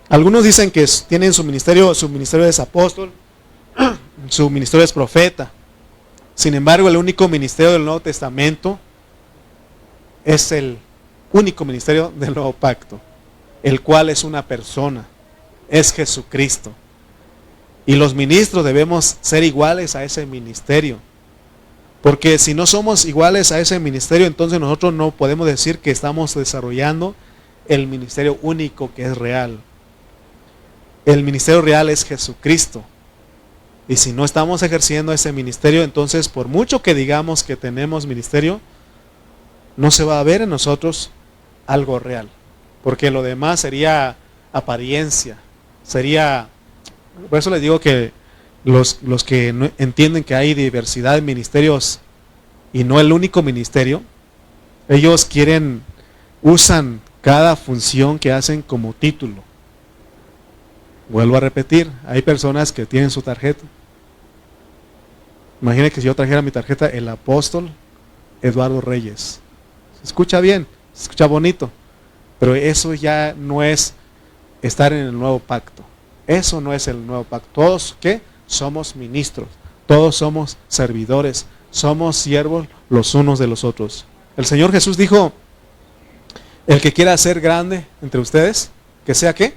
Algunos dicen que tienen su ministerio es apóstol, su ministerio es profeta. Sin embargo, el único ministerio del Nuevo Testamento es el único ministerio del Nuevo Pacto, el cual es una persona, es Jesucristo. Y los ministros debemos ser iguales a ese ministerio. Porque si no somos iguales a ese ministerio, entonces nosotros no podemos decir que estamos desarrollando el ministerio único que es real. El ministerio real es Jesucristo. Y si no estamos ejerciendo ese ministerio, entonces por mucho que digamos que tenemos ministerio, no se va a ver en nosotros algo real. Porque lo demás sería apariencia. Por eso les digo que los que no entienden que hay diversidad de ministerios y no el único ministerio, ellos usan cada función que hacen como título. Vuelvo a repetir, hay personas que tienen su tarjeta. Imaginen que si yo trajera mi tarjeta, el apóstol Eduardo Reyes. Se escucha bien, se escucha bonito, pero eso ya no es estar en el nuevo pacto. Eso no es el nuevo pacto. Todos, ¿qué? Somos ministros, todos somos servidores, somos siervos los unos de los otros. El Señor Jesús dijo, el que quiera ser grande entre ustedes, que sea ¿qué?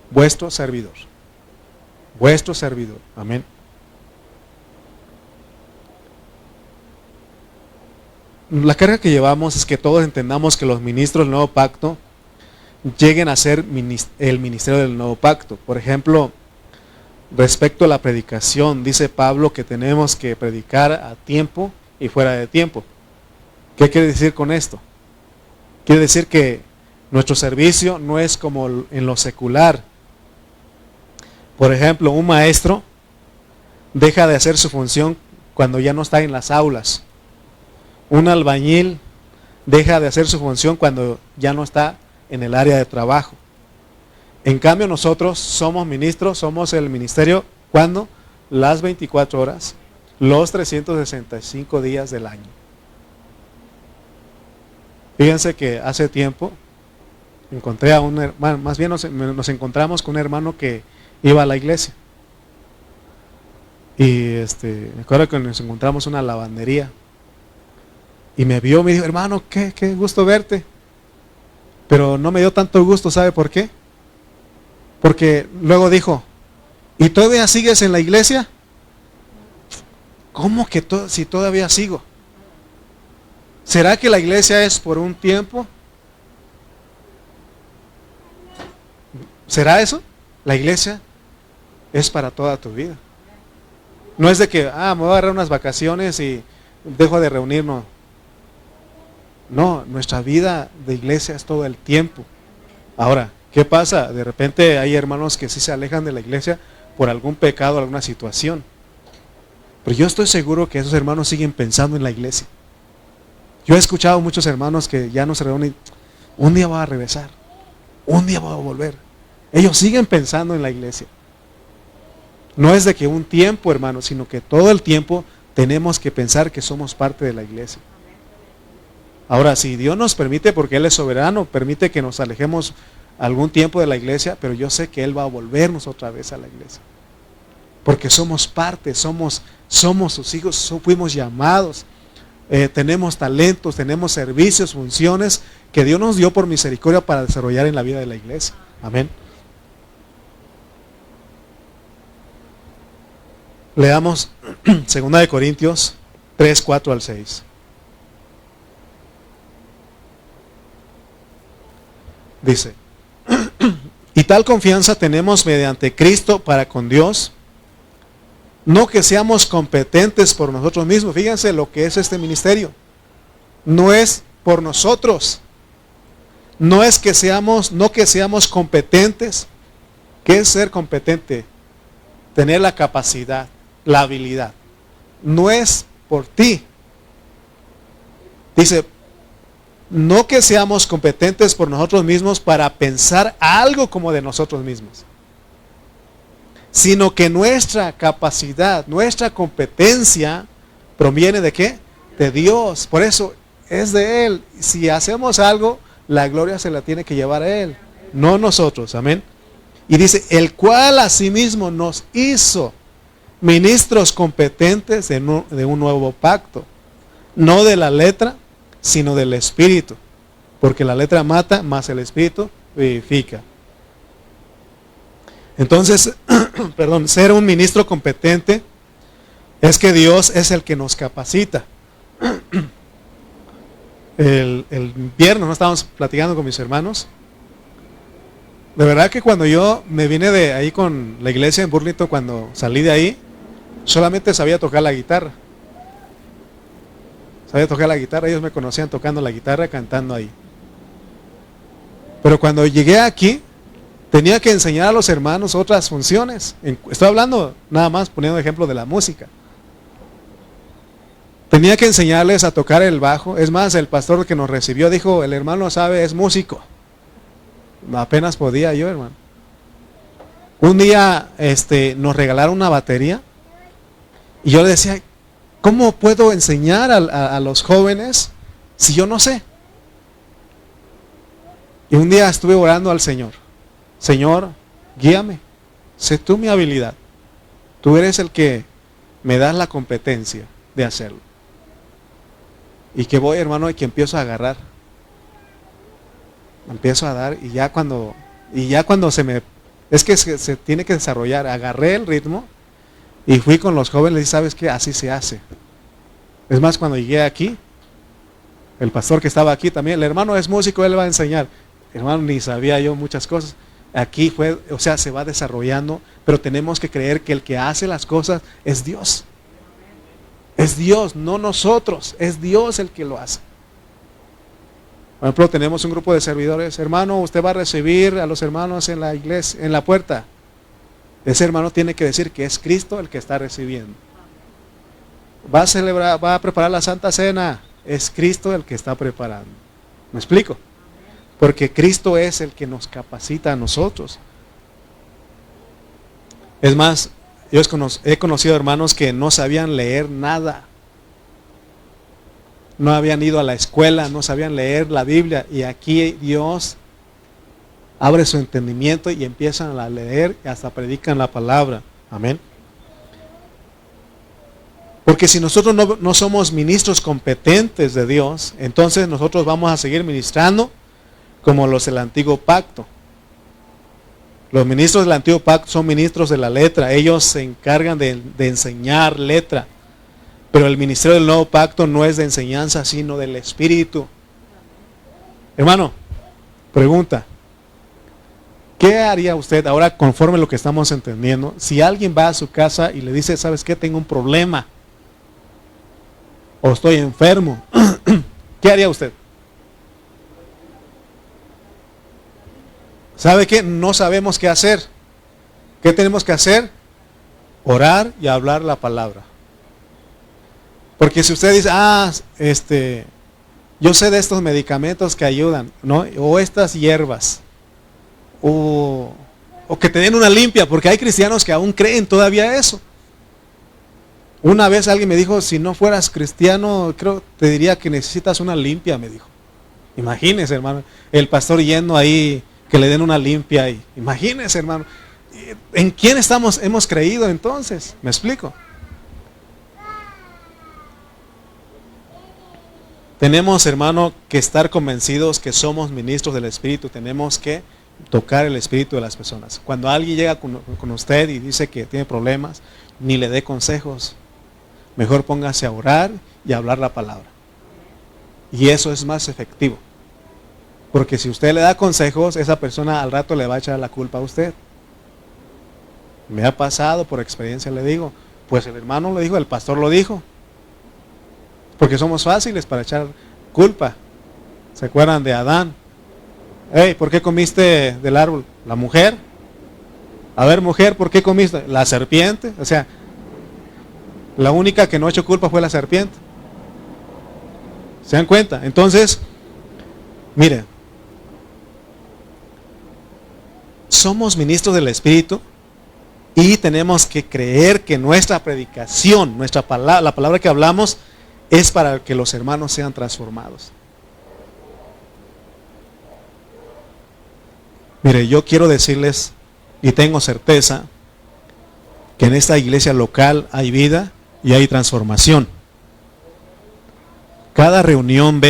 Vuestro servidor. Vuestro servidor. Amén. La carga que llevamos es que todos entendamos que los ministros del nuevo pacto lleguen a ser el ministerio del nuevo pacto. Por ejemplo, respecto a la predicación, dice Pablo que tenemos que predicar a tiempo y fuera de tiempo. ¿Qué quiere decir con esto? Quiere decir que nuestro servicio no es como en lo secular. Por ejemplo, un maestro deja de hacer su función cuando ya no está en las aulas. Un albañil deja de hacer su función cuando ya no está en el área de trabajo. En cambio, nosotros somos ministros, somos el ministerio cuando las 24 horas, los 365 días del año. Fíjense que hace tiempo encontré a un hermano, más bien nos encontramos con un hermano que iba a la iglesia. Y me acuerdo que nos encontramos en una lavandería. Y me vio, me dijo, hermano, qué gusto verte. Pero no me dio tanto gusto, ¿sabe por qué? Porque luego dijo, ¿y todavía sigues en la iglesia? ¿Cómo que si todavía sigo? ¿Será que la iglesia es por un tiempo? ¿Será eso? La iglesia es para toda tu vida. No es de que, me voy a agarrar unas vacaciones y dejo de reunirnos. No, nuestra vida de iglesia es todo el tiempo. Ahora, ¿qué pasa? De repente hay hermanos que sí se alejan de la iglesia por algún pecado, alguna situación. Pero yo estoy seguro que esos hermanos siguen pensando en la iglesia. Yo he escuchado muchos hermanos que ya no se reúnen. Un día va a regresar. Un día va a volver. Ellos siguen pensando en la iglesia. No es de que un tiempo, hermanos, sino que todo el tiempo tenemos que pensar que somos parte de la iglesia. Ahora, si Dios nos permite, porque Él es soberano, permite que nos alejemos algún tiempo de la iglesia, pero yo sé que Él va a volvernos otra vez a la iglesia. Porque somos parte, somos sus hijos, fuimos llamados, tenemos talentos, tenemos servicios, funciones que Dios nos dio por misericordia para desarrollar en la vida de la iglesia. Amén. Leamos 2 Corintios 3, 4 al 6. Dice, y tal confianza tenemos mediante Cristo para con Dios, no que seamos competentes por nosotros mismos. Fíjense lo que es este ministerio. No es por nosotros. No que seamos competentes. ¿Qué es ser competente? Tener la capacidad, la habilidad. No es por ti. Dice, no que seamos competentes por nosotros mismos para pensar algo como de nosotros mismos, sino que nuestra capacidad, nuestra competencia proviene ¿de qué? De Dios. Por eso es de Él. Si hacemos algo, la gloria se la tiene que llevar a Él, no nosotros. Amén. Y dice, el cual asimismo nos hizo ministros competentes de un nuevo pacto, no de la letra, sino del Espíritu, porque la letra mata, más el Espíritu vivifica. Entonces, ser un ministro competente es que Dios es el que nos capacita. El viernes no estábamos platicando con mis hermanos De verdad que cuando yo me vine de ahí con la iglesia en Burlington, cuando salí de ahí, solamente sabía tocar la guitarra. Sabía tocar la guitarra, ellos me conocían tocando la guitarra, cantando ahí. Pero cuando llegué aquí, tenía que enseñar a los hermanos otras funciones. Estoy hablando nada más poniendo ejemplo de la música. Tenía que enseñarles a tocar el bajo. Es más, el pastor que nos recibió dijo, el hermano sabe, es músico. Apenas podía yo, hermano. Un día nos regalaron una batería y yo le decía, ¿cómo puedo enseñar a los jóvenes si yo no sé? Y un día estuve orando al Señor. Señor, guíame. Sé tú mi habilidad. Tú eres el que me das la competencia de hacerlo. Y que voy, hermano, y que empiezo a agarrar. Empiezo a dar y ya cuando se me... Es que se tiene que desarrollar. Agarré el ritmo y fui con los jóvenes y ¿sabes qué? Así se hace. Es más, cuando llegué aquí, el pastor que estaba aquí también, el hermano es músico, él va a enseñar. Hermano, ni sabía yo muchas cosas. Aquí fue, o sea, se va desarrollando, pero tenemos que creer que el que hace las cosas es Dios. Es Dios, no nosotros, es Dios el que lo hace. Por ejemplo, tenemos un grupo de servidores. Hermano, usted va a recibir a los hermanos en la iglesia, en la puerta. Ese hermano tiene que decir que es Cristo el que está recibiendo. Va a celebrar, va a preparar la Santa Cena. Es Cristo el que está preparando. ¿Me explico? Porque Cristo es el que nos capacita a nosotros. Es más, yo he conocido hermanos que no sabían leer nada. No habían ido a la escuela, no sabían leer la Biblia. Y aquí Dios abre su entendimiento y empiezan a leer y hasta predican la palabra. Amén. Porque si nosotros no somos ministros competentes de Dios, entonces nosotros vamos a seguir ministrando como los del antiguo pacto. Los ministros del antiguo pacto son ministros de la letra. Ellos se encargan de enseñar letra. Pero el ministerio del nuevo pacto no es de enseñanza, sino del Espíritu. Hermano, pregunta. ¿Qué haría usted ahora conforme a lo que estamos entendiendo? Si alguien va a su casa y le dice, ¿sabes qué? Tengo un problema. O estoy enfermo. ¿Qué haría usted? ¿Sabe qué? No sabemos qué hacer. ¿Qué tenemos que hacer? Orar y hablar la palabra. Porque si usted dice, yo sé de estos medicamentos que ayudan, ¿no? O estas hierbas, o que te den una limpia, porque hay cristianos que aún creen todavía eso. Una vez alguien me dijo, si no fueras cristiano, creo te diría que necesitas una limpia, me dijo. Imagínese, hermano, el pastor yendo ahí, que le den una limpia. Imagínese, hermano, ¿en quién hemos creído entonces? ¿Me explico? Tenemos, hermano, que estar convencidos que somos ministros del Espíritu. Tenemos que tocar el Espíritu de las personas. Cuando alguien llega con usted y dice que tiene problemas, ni le dé consejos. Mejor póngase a orar y a hablar la palabra. Y eso es más efectivo. Porque si usted le da consejos, esa persona al rato le va a echar la culpa a usted. Me ha pasado, por experiencia le digo, pues el hermano lo dijo, el pastor lo dijo. Porque somos fáciles para echar culpa. ¿Se acuerdan de Adán? Hey, ¿por qué comiste del árbol? ¿La mujer? A ver, mujer, ¿por qué comiste? ¿La serpiente? O sea, la única que no echó culpa fue la serpiente. ¿Se dan cuenta? Entonces, miren, somos ministros del Espíritu y tenemos que creer que nuestra predicación, la palabra que hablamos, es para que los hermanos sean transformados. Mire, yo quiero decirles, y tengo certeza, que en esta iglesia local hay vida y hay transformación. Cada reunión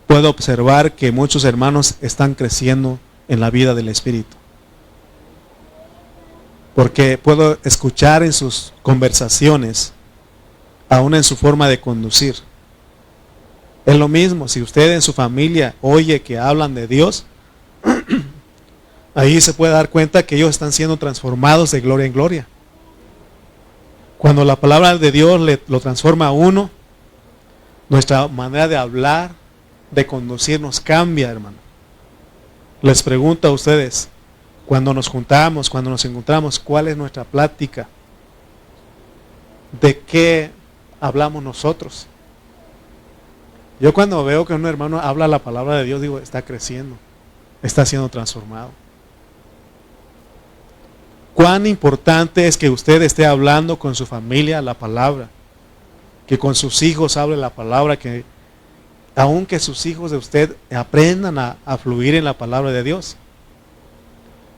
puedo observar que muchos hermanos están creciendo en la vida del Espíritu. Porque puedo escuchar en sus conversaciones, aún en su forma de conducir. Es lo mismo, si usted en su familia oye que hablan de Dios, Ahí se puede dar cuenta que ellos están siendo transformados de gloria en gloria. Cuando la palabra de Dios lo transforma a uno, nuestra manera de hablar, de conducirnos cambia, hermano. Les pregunto a ustedes, cuando nos juntamos, cuando nos encontramos, ¿cuál es nuestra plática? ¿De qué hablamos nosotros? Yo cuando veo que un hermano habla la palabra de Dios, digo, está creciendo, está siendo transformado. Cuán importante es que usted esté hablando con su familia la palabra, que con sus hijos hable la palabra, que aunque sus hijos de usted aprendan a fluir en la palabra de Dios.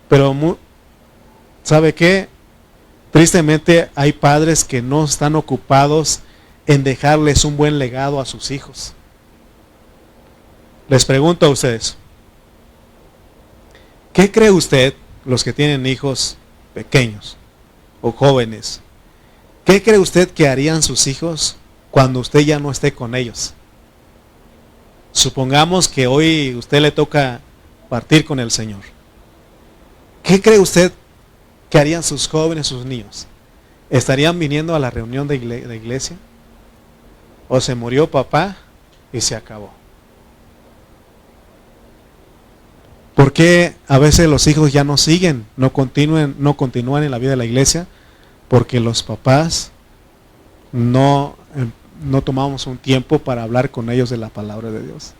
Pero, ¿sabe qué? Tristemente hay padres que no están ocupados en dejarles un buen legado a sus hijos. Les pregunto a ustedes, ¿qué cree usted, los que tienen hijos pequeños o jóvenes, qué cree usted que harían sus hijos cuando usted ya no esté con ellos? Supongamos que hoy usted le toca partir con el Señor. ¿Qué cree usted que harían sus jóvenes, sus niños? ¿Estarían viniendo a la reunión de iglesia? ¿O se murió papá y se acabó? ¿Por qué a veces los hijos ya no siguen, no continúan en la vida de la iglesia? Porque los papás no tomamos un tiempo para hablar con ellos de la palabra de Dios.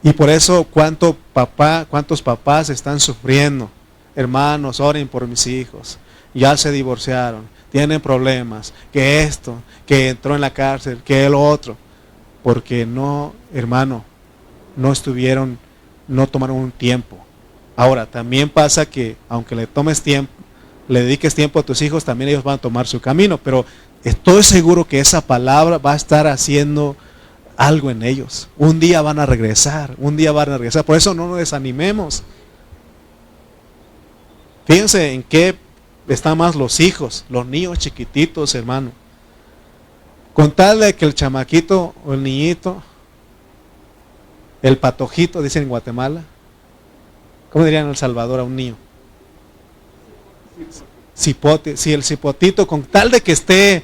Y por eso, ¿cuántos papás están sufriendo? Hermanos, oren por mis hijos. Ya se divorciaron, tienen problemas, que esto, que entró en la cárcel, que el otro. Porque no, hermano, no tomaron un tiempo. Ahora, también pasa que aunque le dediques tiempo a tus hijos, también ellos van a tomar su camino, pero estoy seguro que esa palabra va a estar haciendo algo en ellos. Un día van a regresar. Por eso no nos desanimemos. Fíjense en qué están más los hijos, los niños chiquititos, hermano. Con tal de que el chamaquito o el niñito, el patojito, dicen en Guatemala, ¿cómo dirían en El Salvador a un niño? Cipote, sí, el cipotito, con tal de que esté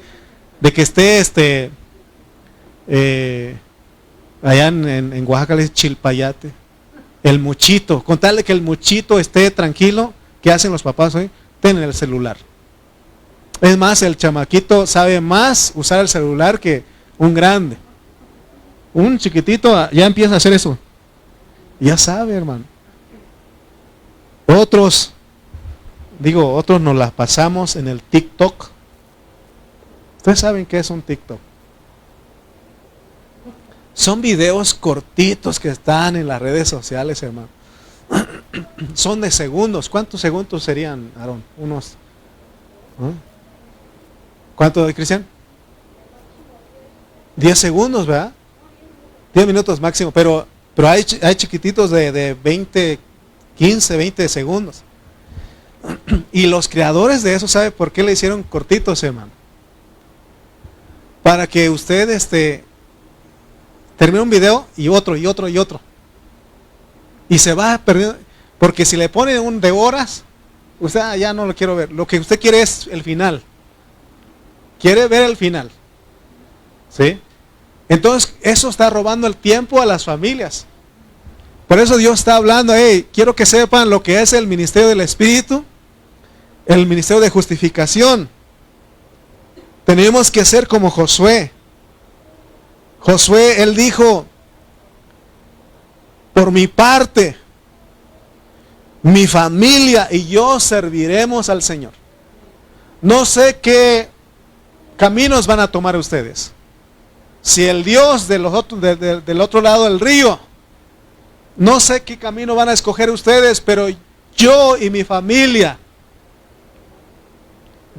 allá en Oaxaca le dicen chilpayate, el muchito, con tal de que el muchito esté tranquilo, ¿qué hacen los papás hoy? Tienen el celular. Es más, el chamaquito sabe más usar el celular que un grande. Un chiquitito ya empieza a hacer eso. Ya sabe, hermano. Otros nos las pasamos en el TikTok. Ustedes saben qué es un TikTok. Son videos cortitos que están en las redes sociales, hermano. Son de segundos. ¿Cuántos segundos serían, Aarón? ¿Cuánto, Cristian? 10 segundos, ¿verdad? 10 minutos máximo, pero hay chiquititos de 20, 15, 20 segundos. Y los creadores de eso, ¿sabe por qué le hicieron cortitos, hermano? Para que usted termine un video y otro. Y se va perdiendo. Porque si le pone un de horas, usted ya no lo quiero ver. Lo que usted quiere es el final. Quiere ver el final. ¿Sí? Entonces, eso está robando el tiempo a las familias. Por eso Dios está hablando, quiero que sepan lo que es el ministerio del Espíritu, el ministerio de justificación. Tenemos que ser como Josué. Josué, él dijo, por mi parte, mi familia y yo serviremos al Señor. No sé qué caminos van a tomar ustedes. Si el Dios del otro lado del río, no sé qué camino van a escoger ustedes, pero yo y mi familia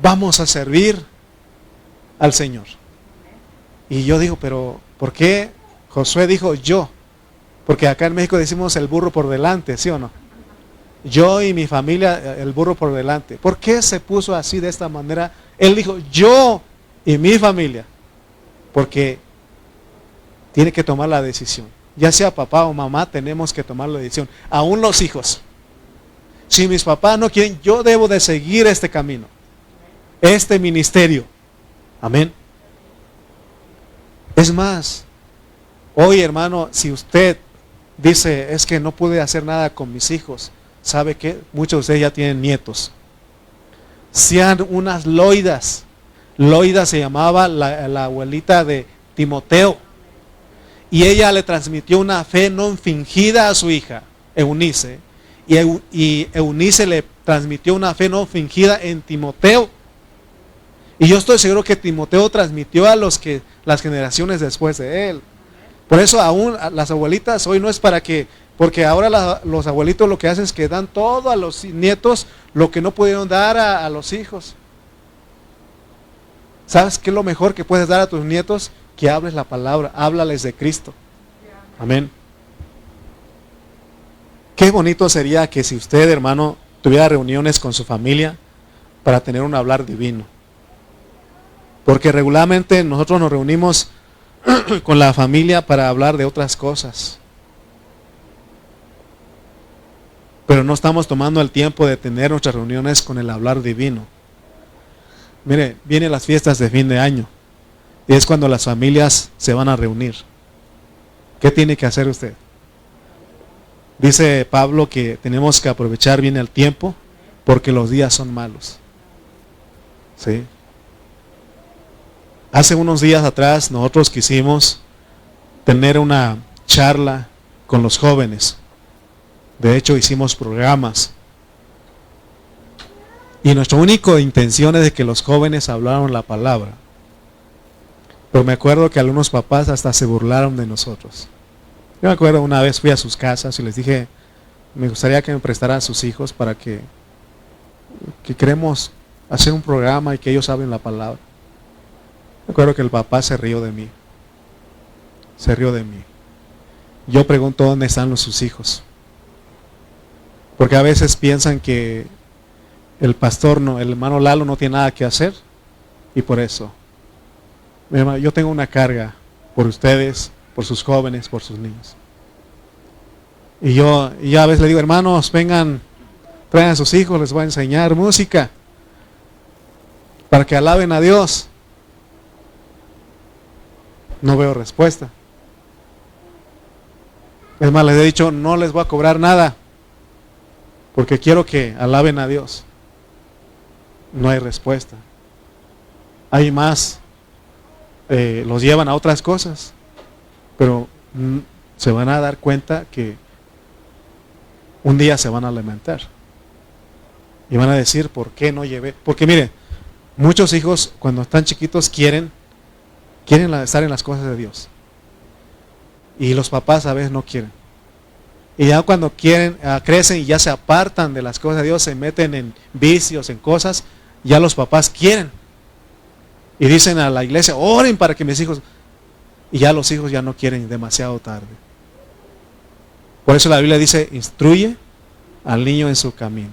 vamos a servir al Señor. Y yo digo, pero ¿por qué Josué dijo yo? Porque acá en México decimos el burro por delante, ¿sí o no? Yo y mi familia, el burro por delante. ¿Por qué se puso así de esta manera? Él dijo, yo y mi familia. Porque tiene que tomar la decisión. ya sea papá o mamá, tenemos que tomar la decisión. Aún los hijos. Si mis papás no quieren, yo debo de seguir este camino, este ministerio. Amén. Es más, hoy, hermano, si usted dice, es que no pude hacer nada con mis hijos, ¿sabe qué? Muchos de ustedes ya tienen nietos. Sean unas Loidas. Loida se llamaba la abuelita de Timoteo. Y ella le transmitió una fe no fingida a su hija, Eunice. Y Eunice le transmitió una fe no fingida en Timoteo. Y yo estoy seguro que Timoteo transmitió a las generaciones después de él. Por eso aún las abuelitas hoy no es para que, porque ahora los abuelitos lo que hacen es que dan todo a los nietos lo que no pudieron dar a los hijos. ¿Sabes qué es lo mejor que puedes dar a tus nietos? Que hables la palabra, háblales de Cristo. Amén. Qué bonito sería que si usted, hermano, tuviera reuniones con su familia para tener un hablar divino. Porque regularmente nosotros nos reunimos con la familia para hablar de otras cosas. Pero no estamos tomando el tiempo de tener nuestras reuniones con el hablar divino. Mire, vienen las fiestas de fin de año. Y es cuando las familias se van a reunir. ¿Qué tiene que hacer usted? Dice Pablo que tenemos que aprovechar bien el tiempo porque los días son malos. ¿Sí? Hace unos días atrás nosotros quisimos tener una charla con los jóvenes. De hecho hicimos programas. Y nuestra única intención es de que los jóvenes hablaran la palabra. Pero me acuerdo que algunos papás hasta se burlaron de nosotros. Yo me acuerdo una vez fui a sus casas y les dije, me gustaría que me prestaran a sus hijos para que queremos hacer un programa y que ellos hablen la palabra. Me acuerdo que el papá se rió de mí. Se rió de mí. Yo pregunto dónde están sus hijos. Porque a veces piensan que el pastor, el hermano Lalo no tiene nada que hacer. Y por eso, mi hermano, yo tengo una carga por ustedes, por sus jóvenes, por sus niños. Y yo a veces le digo, hermanos, vengan, traigan a sus hijos, les voy a enseñar música para que alaben a Dios. No veo respuesta. Es más, les he dicho, no les voy a cobrar nada, porque quiero que alaben a Dios. No hay respuesta. Hay más, los llevan a otras cosas, pero se van a dar cuenta que un día se van a lamentar. Y van a decir, ¿por qué no llevé? Porque mire, muchos hijos cuando están chiquitos quieren estar en las cosas de Dios. Y los papás a veces no quieren. Y ya cuando crecen y ya se apartan de las cosas de Dios, se meten en vicios, en cosas, ya los papás quieren. Y dicen a la iglesia, oren para que mis hijos... Y ya los hijos ya no quieren, demasiado tarde. Por eso la Biblia dice, instruye al niño en su camino,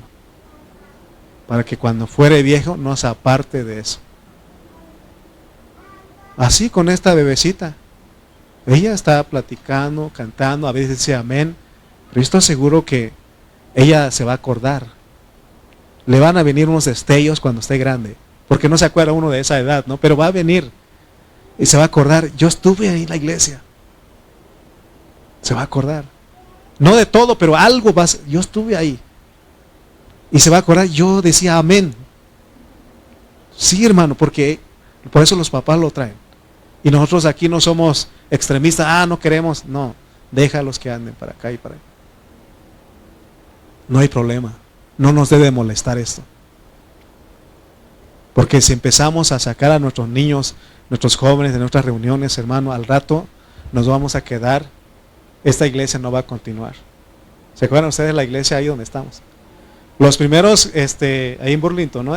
para que cuando fuere viejo no se aparte de eso. Así con esta bebecita. Ella está platicando, cantando, a veces dice amén. Pero estoy seguro que ella se va a acordar. Le van a venir unos destellos cuando esté grande. Porque no se acuerda uno de esa edad, ¿no? Pero va a venir. Y se va a acordar, yo estuve ahí en la iglesia. Se va a acordar. No de todo, pero algo va a ser. Yo estuve ahí. Y se va a acordar, yo decía amén. Sí, hermano, porque por eso los papás lo traen. Y nosotros aquí no somos extremistas, no queremos, no. Déjalos que anden para acá y para allá. No hay problema. No nos debe molestar esto. Porque si empezamos a sacar a nuestros niños, nuestros jóvenes de nuestras reuniones, hermano, al rato nos vamos a quedar. Esta iglesia no va a continuar. ¿Se acuerdan ustedes de la iglesia ahí donde estamos? Los primeros, ahí en Burlington, ¿no?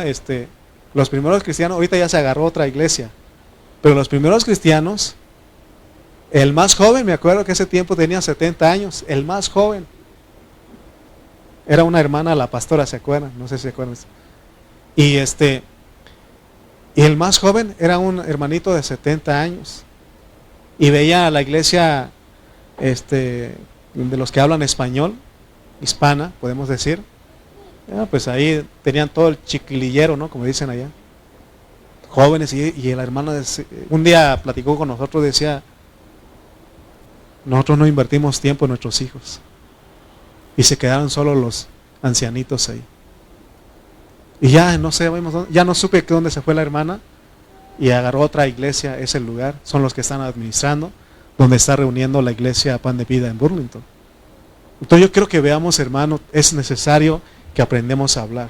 Los primeros cristianos, ahorita ya se agarró otra iglesia. Pero los primeros cristianos, el más joven, me acuerdo que ese tiempo tenía 70 años, el más joven. Era una hermana, la pastora, ¿se acuerdan? No sé si se acuerdan. Y el más joven era un hermanito de 70 años. Y veía a la iglesia de los que hablan español, hispana, podemos decir. Pues ahí tenían todo el chiquilillero, ¿no? Como dicen allá. Jóvenes, y el hermano un día platicó con nosotros, decía, nosotros no invertimos tiempo en nuestros hijos. Y se quedaron solo los ancianitos ahí. Y ya no sé, ya no supe dónde se fue la hermana, y agarró otra iglesia, ese lugar, son los que están administrando, donde está reuniendo la iglesia Pan de Vida en Burlington. Entonces yo creo que veamos, hermano, es necesario que aprendamos a hablar.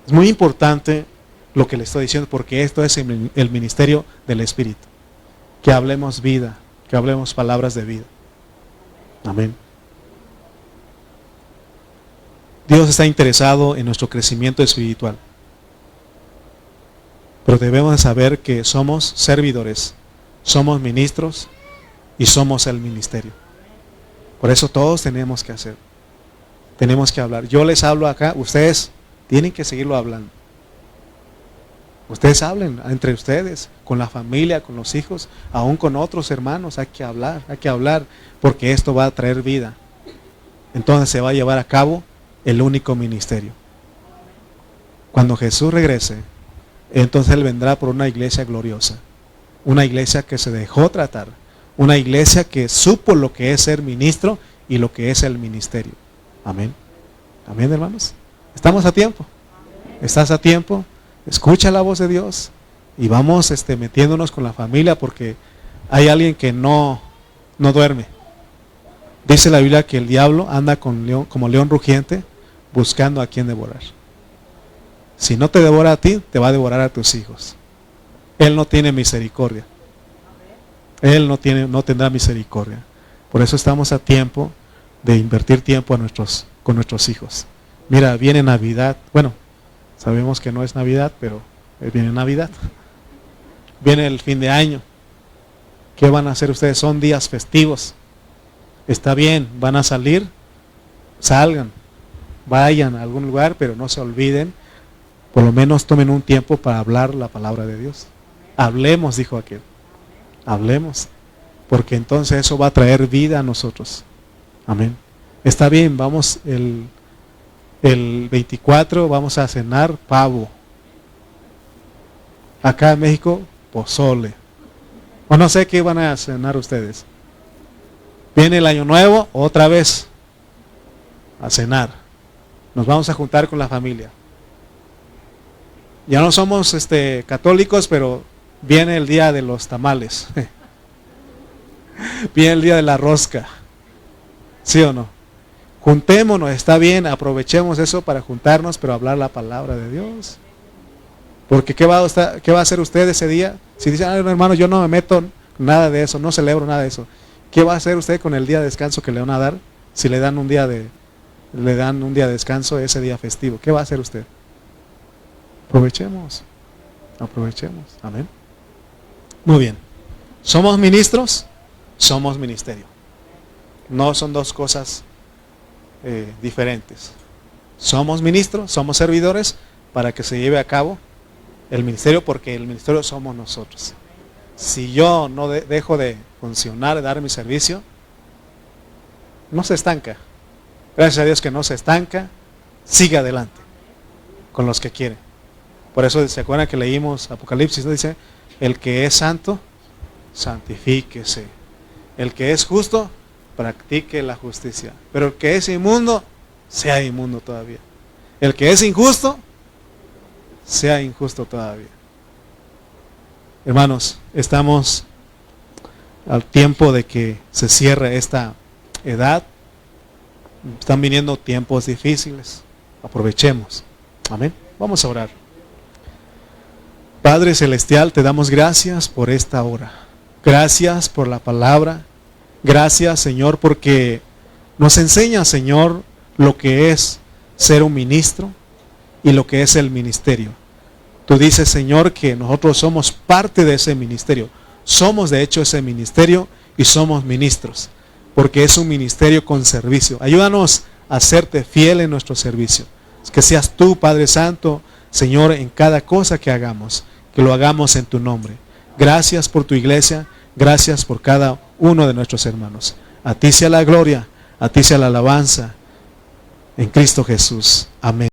Es muy importante lo que le estoy diciendo, porque esto es el ministerio del Espíritu. Que hablemos vida, que hablemos palabras de vida. Amén. Dios está interesado en nuestro crecimiento espiritual. Pero debemos saber que somos servidores, somos ministros y somos el ministerio. Por eso todos tenemos que hacer. Tenemos que hablar. Yo les hablo acá, ustedes tienen que seguirlo hablando. Ustedes hablen entre ustedes, con la familia, con los hijos, aún con otros hermanos. Hay que hablar, porque esto va a traer vida. Entonces se va a llevar a cabo el único ministerio. Cuando Jesús regrese, entonces Él vendrá por una iglesia gloriosa, una iglesia que se dejó tratar, una iglesia que supo lo que es ser ministro y lo que es el ministerio. Amén. Amén, hermanos. Estamos a tiempo. Estás a tiempo. Escucha la voz de Dios y vamos metiéndonos con la familia, porque hay alguien que no duerme. Dice la Biblia que el diablo anda como león rugiente buscando a quien devorar. Si no te devora a ti, te va a devorar a tus hijos. Él no tiene misericordia. Él no tendrá misericordia. Por eso estamos a tiempo de invertir tiempo con nuestros hijos. Mira, viene Navidad. Bueno, sabemos que no es Navidad, pero viene Navidad. Viene el fin de año. ¿Qué van a hacer ustedes? Son días festivos. Está bien, van a salir, salgan, vayan a algún lugar, pero no se olviden, por lo menos tomen un tiempo para hablar la palabra de Dios. Hablemos, dijo aquel. Hablemos, porque entonces eso va a traer vida a nosotros. Amén. Está bien, vamos el 24 vamos a cenar pavo. Acá en México, pozole. O no sé qué van a cenar ustedes. Viene el año nuevo, otra vez a cenar. Nos vamos a juntar con la familia. Ya no somos católicos, pero viene el día de los tamales. Viene el día de la rosca. ¿Sí o no? Juntémonos, está bien, aprovechemos eso para juntarnos, pero hablar la palabra de Dios. Porque ¿qué va a hacer usted ese día? Si dice, no, hermano, yo no me meto nada de eso, no celebro nada de eso. ¿Qué va a hacer usted con el día de descanso que le van a dar? Si le dan un día de descanso, ese día festivo, ¿qué va a hacer usted? Aprovechemos. Amén. Muy bien. ¿Somos ministros? Somos ministerio. No son dos cosas diferentes. Somos ministros, somos servidores para que se lleve a cabo el ministerio, porque el ministerio somos nosotros. Si yo no dejo de funcionar, de dar mi servicio, no se estanca. Gracias a Dios que no se estanca, sigue adelante con los que quieren. Por eso se acuerdan que leímos Apocalipsis, ¿no? Dice, el que es santo, santifíquese. El que es justo, practique la justicia. Pero el que es inmundo, sea inmundo todavía. El que es injusto, sea injusto todavía. Hermanos, estamos al tiempo de que se cierre esta edad. Están viniendo tiempos difíciles. Aprovechemos. Amén. Vamos a orar. Padre Celestial, te damos gracias por esta hora. Gracias por la palabra. Gracias, Señor, porque nos enseña, Señor, lo que es ser un ministro y lo que es el ministerio. Tú dices, Señor, que nosotros somos parte de ese ministerio. Somos, de hecho, ese ministerio y somos ministros, porque es un ministerio con servicio. Ayúdanos a serte fiel en nuestro servicio. Que seas tú, Padre Santo, Señor, en cada cosa que hagamos, que lo hagamos en tu nombre. Gracias por tu iglesia, gracias por cada uno de nuestros hermanos. A ti sea la gloria, a ti sea la alabanza, en Cristo Jesús. Amén.